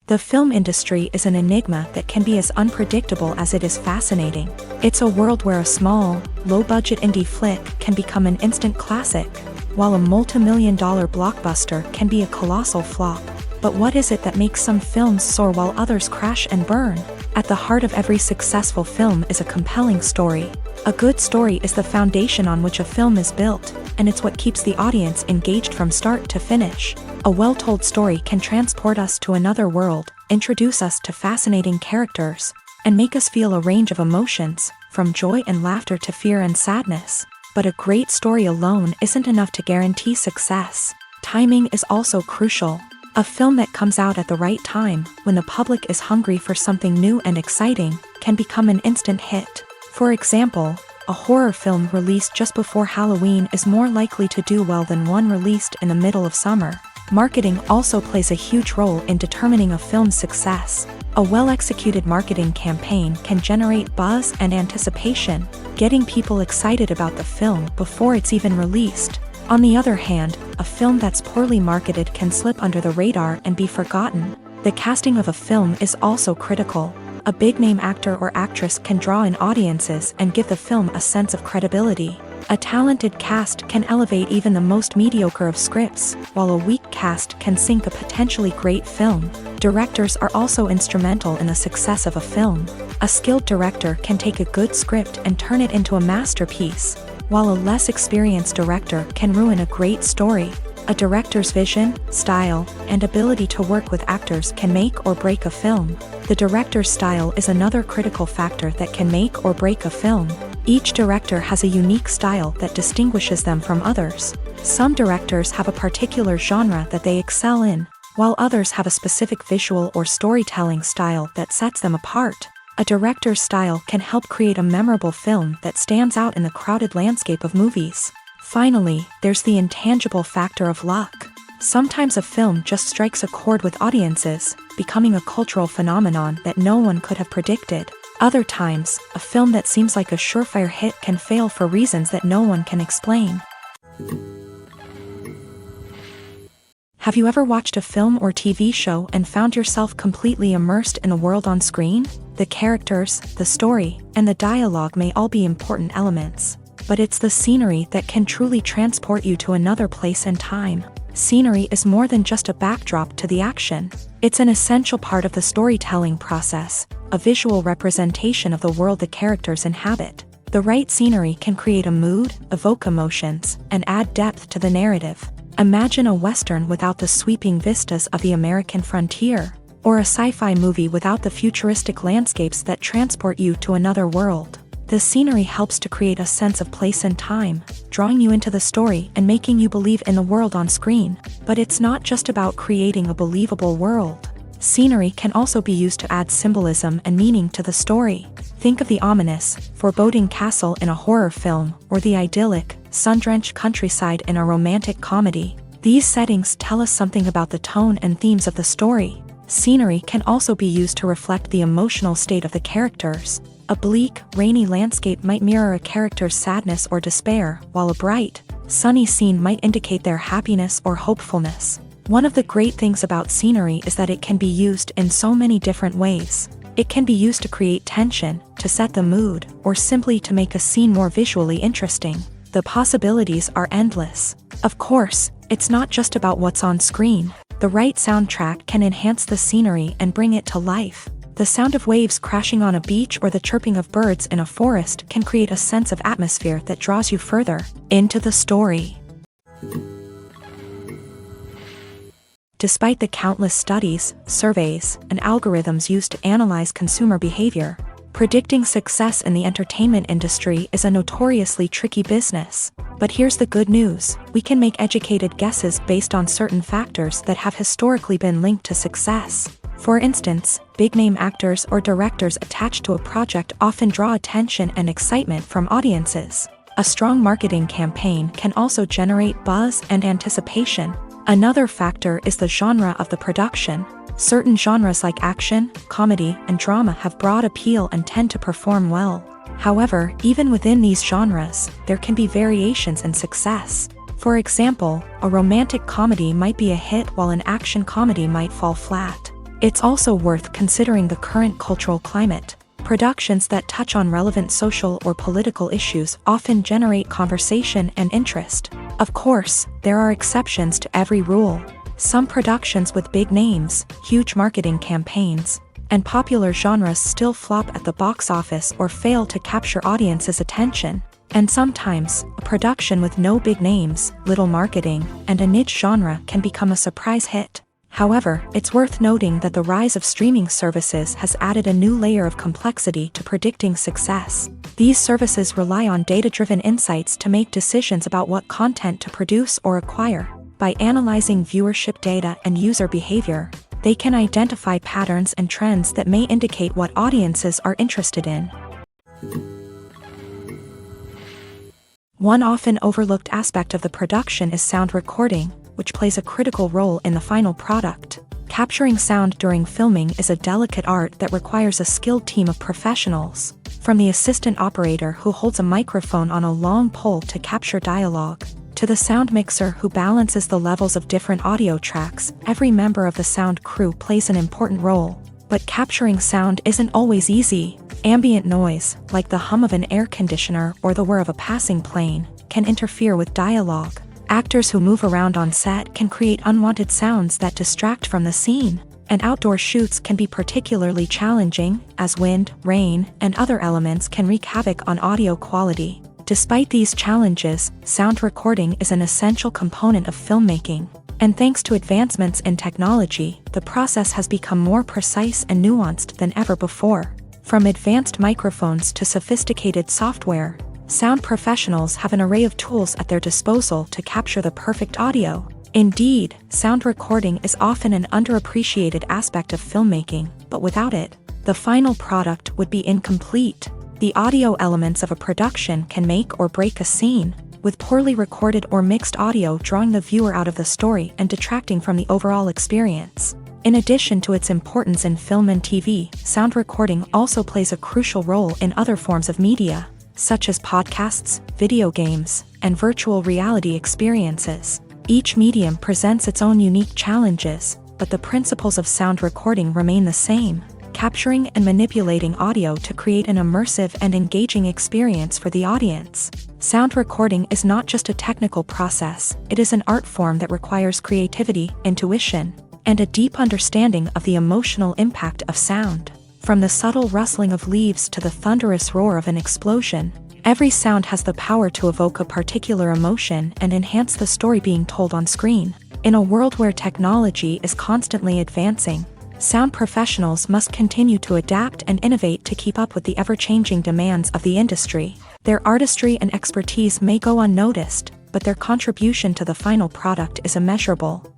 The film industry is an enigma that can be as unpredictable as it is fascinating. It's a world where a small, low-budget indie flick can become an instant classic, while a multi-million-dollar blockbuster can be a colossal flop. But what is it that makes some films soar while others crash and burn? At the heart of every successful film is a compelling story. A good story is the foundation on which a film is built, and it's what keeps the audience engaged from start to finish. A well-told story can transport us to another world, introduce us to fascinating characters, and make us feel a range of emotions, from joy and laughter to fear and sadness. But a great story alone isn't enough to guarantee success. Timing is also crucial. A film that comes out at the right time, when the public is hungry for something new and exciting, can become an instant hit. For example, a horror film released just before Halloween is more likely to do well than one released in the middle of summer. Marketing also plays a huge role in determining a film's success. A well-executed marketing campaign can generate buzz and anticipation, getting people excited about the film before it's even released. On the other hand, a film that's poorly marketed can slip under the radar and be forgotten. The casting of a film is also critical. A big-name actor or actress can draw in audiences and give the film a sense of credibility. A talented cast can elevate even the most mediocre of scripts, while a weak cast can sink a potentially great film. Directors are also instrumental in the success of a film. A skilled director can take a good script and turn it into a masterpiece, while a less experienced director can ruin a great story. A director's vision, style, and ability to work with actors can make or break a film. The director's style is another critical factor that can make or break a film. Each director has a unique style that distinguishes them from others. Some directors have a particular genre that they excel in, while others have a specific visual or storytelling style that sets them apart. A director's style can help create a memorable film that stands out in the crowded landscape of movies. Finally, there's the intangible factor of luck. Sometimes a film just strikes a chord with audiences, becoming a cultural phenomenon that no one could have predicted. Other times, a film that seems like a surefire hit can fail for reasons that no one can explain. Have you ever watched a film or TV show and found yourself completely immersed in the world on screen? The characters, the story, and the dialogue may all be important elements, but it's the scenery that can truly transport you to another place and time. Scenery is more than just a backdrop to the action. It's an essential part of the storytelling process, a visual representation of the world the characters inhabit. The right scenery can create a mood, evoke emotions, and add depth to the narrative. Imagine a Western without the sweeping vistas of the American frontier, or a sci-fi movie without the futuristic landscapes that transport you to another world. The scenery helps to create a sense of place and time, drawing you into the story and making you believe in the world on screen. But it's not just about creating a believable world. Scenery can also be used to add symbolism and meaning to the story. Think of the ominous, foreboding castle in a horror film, or the idyllic, sun-drenched countryside in a romantic comedy. These settings tell us something about the tone and themes of the story. Scenery can also be used to reflect the emotional state of the characters. A bleak, rainy landscape might mirror a character's sadness or despair, while a bright, sunny scene might indicate their happiness or hopefulness. One of the great things about scenery is that it can be used in so many different ways. It can be used to create tension, to set the mood, or simply to make a scene more visually interesting. The possibilities are endless. Of course, it's not just about what's on screen. The right soundtrack can enhance the scenery and bring it to life. The sound of waves crashing on a beach or the chirping of birds in a forest can create a sense of atmosphere that draws you further into the story. Despite the countless studies, surveys, and algorithms used to analyze consumer behavior, predicting success in the entertainment industry is a notoriously tricky business. But here's the good news: we can make educated guesses based on certain factors that have historically been linked to success. For instance, big-name actors or directors attached to a project often draw attention and excitement from audiences. A strong marketing campaign can also generate buzz and anticipation. Another factor is the genre of the production. Certain genres like action, comedy, and drama have broad appeal and tend to perform well. However, even within these genres, there can be variations in success. For example, a romantic comedy might be a hit while an action comedy might fall flat. It's also worth considering the current cultural climate. Productions that touch on relevant social or political issues often generate conversation and interest. Of course, there are exceptions to every rule. Some productions with big names, huge marketing campaigns, and popular genres still flop at the box office or fail to capture audiences' attention. And sometimes, a production with no big names, little marketing, and a niche genre can become a surprise hit. However, it's worth noting that the rise of streaming services has added a new layer of complexity to predicting success. These services rely on data-driven insights to make decisions about what content to produce or acquire. By analyzing viewership data and user behavior, they can identify patterns and trends that may indicate what audiences are interested in. One often overlooked aspect of the production is sound recording, which plays a critical role in the final product. Capturing sound during filming is a delicate art that requires a skilled team of professionals. From the assistant operator who holds a microphone on a long pole to capture dialogue, to the sound mixer who balances the levels of different audio tracks, every member of the sound crew plays an important role. But capturing sound isn't always easy. Ambient noise, like the hum of an air conditioner or the whir of a passing plane, can interfere with dialogue. Actors who move around on set can create unwanted sounds that distract from the scene. And outdoor shoots can be particularly challenging, as wind, rain, and other elements can wreak havoc on audio quality. Despite these challenges, sound recording is an essential component of filmmaking. And thanks to advancements in technology, the process has become more precise and nuanced than ever before. From advanced microphones to sophisticated software, sound professionals have an array of tools at their disposal to capture the perfect audio. Indeed, sound recording is often an underappreciated aspect of filmmaking, but without it, the final product would be incomplete. The audio elements of a production can make or break a scene, with poorly recorded or mixed audio drawing the viewer out of the story and detracting from the overall experience. In addition to its importance in film and TV, sound recording also plays a crucial role in other forms of media, such as podcasts, video games, and virtual reality experiences. Each medium presents its own unique challenges, but the principles of sound recording remain the same: capturing and manipulating audio to create an immersive and engaging experience for the audience. Sound recording is not just a technical process, it is an art form that requires creativity, intuition, and a deep understanding of the emotional impact of sound. From the subtle rustling of leaves to the thunderous roar of an explosion, every sound has the power to evoke a particular emotion and enhance the story being told on screen. In a world where technology is constantly advancing, sound professionals must continue to adapt and innovate to keep up with the ever-changing demands of the industry. Their artistry and expertise may go unnoticed, but their contribution to the final product is immeasurable.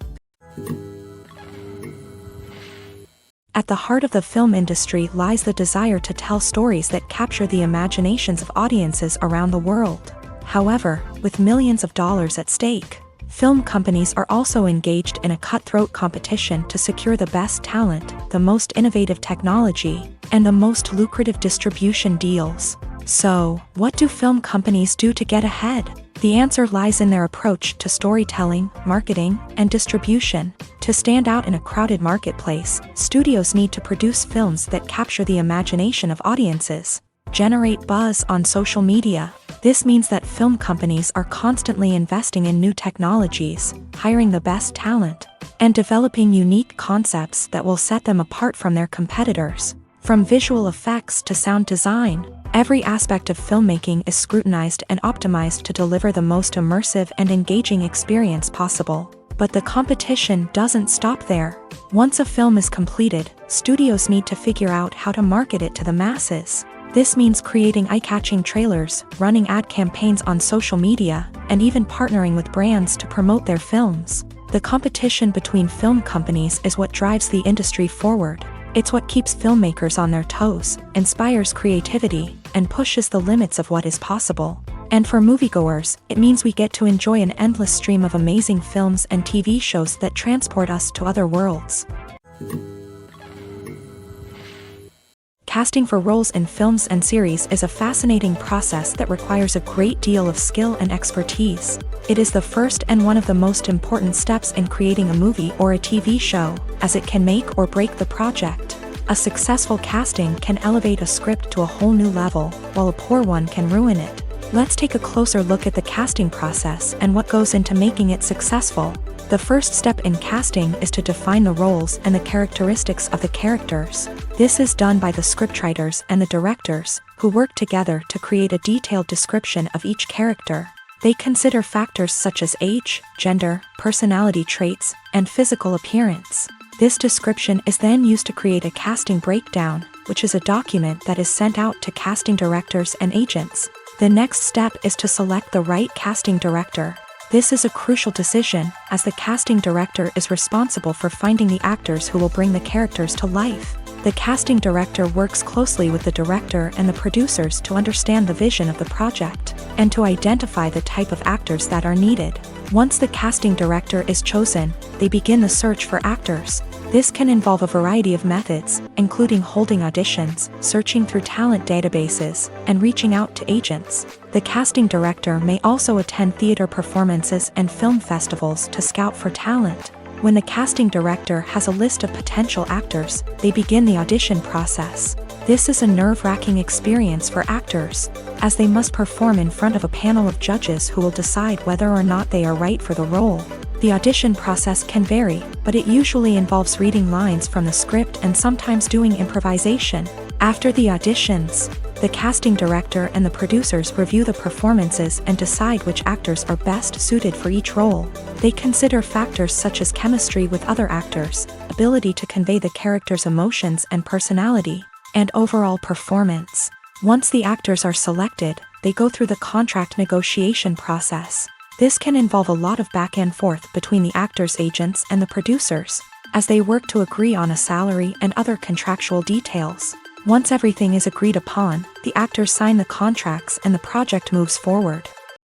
At the heart of the film industry lies the desire to tell stories that capture the imaginations of audiences around the world. However, with millions of dollars at stake, film companies are also engaged in a cutthroat competition to secure the best talent, the most innovative technology, and the most lucrative distribution deals. So, what do film companies do to get ahead? The answer lies in their approach to storytelling, marketing, and distribution. To stand out in a crowded marketplace, studios need to produce films that capture the imagination of audiences, generate buzz on social media. This means that film companies are constantly investing in new technologies, hiring the best talent, and developing unique concepts that will set them apart from their competitors. From visual effects to sound design, every aspect of filmmaking is scrutinized and optimized to deliver the most immersive and engaging experience possible. But the competition doesn't stop there. Once a film is completed, studios need to figure out how to market it to the masses. This means creating eye-catching trailers, running ad campaigns on social media, and even partnering with brands to promote their films. The competition between film companies is what drives the industry forward. It's what keeps filmmakers on their toes, inspires creativity, and pushes the limits of what is possible. And for moviegoers, it means we get to enjoy an endless stream of amazing films and TV shows that transport us to other worlds. Casting for roles in films and series is a fascinating process that requires a great deal of skill and expertise. It is the first and one of the most important steps in creating a movie or a TV show, as it can make or break the project. A successful casting can elevate a script to a whole new level, while a poor one can ruin it. Let's take a closer look at the casting process and what goes into making it successful. The first step in casting is to define the roles and the characteristics of the characters. This is done by the scriptwriters and the directors, who work together to create a detailed description of each character. They consider factors such as age, gender, personality traits, and physical appearance. This description is then used to create a casting breakdown, which is a document that is sent out to casting directors and agents. The next step is to select the right casting director. This is a crucial decision, as the casting director is responsible for finding the actors who will bring the characters to life. The casting director works closely with the director and the producers to understand the vision of the project, and to identify the type of actors that are needed. Once the casting director is chosen, they begin the search for actors. This can involve a variety of methods, including holding auditions, searching through talent databases, and reaching out to agents. The casting director may also attend theater performances and film festivals to scout for talent. When the casting director has a list of potential actors, they begin the audition process. This is a nerve-wracking experience for actors, as they must perform in front of a panel of judges who will decide whether or not they are right for the role. The audition process can vary, but it usually involves reading lines from the script and sometimes doing improvisation. After the auditions, the casting director and the producers review the performances and decide which actors are best suited for each role. They consider factors such as chemistry with other actors, ability to convey the character's emotions and personality, and overall performance. Once the actors are selected, they go through the contract negotiation process. This can involve a lot of back and forth between the actors' agents and the producers, as they work to agree on a salary and other contractual details. Once everything is agreed upon, the actors sign the contracts and the project moves forward.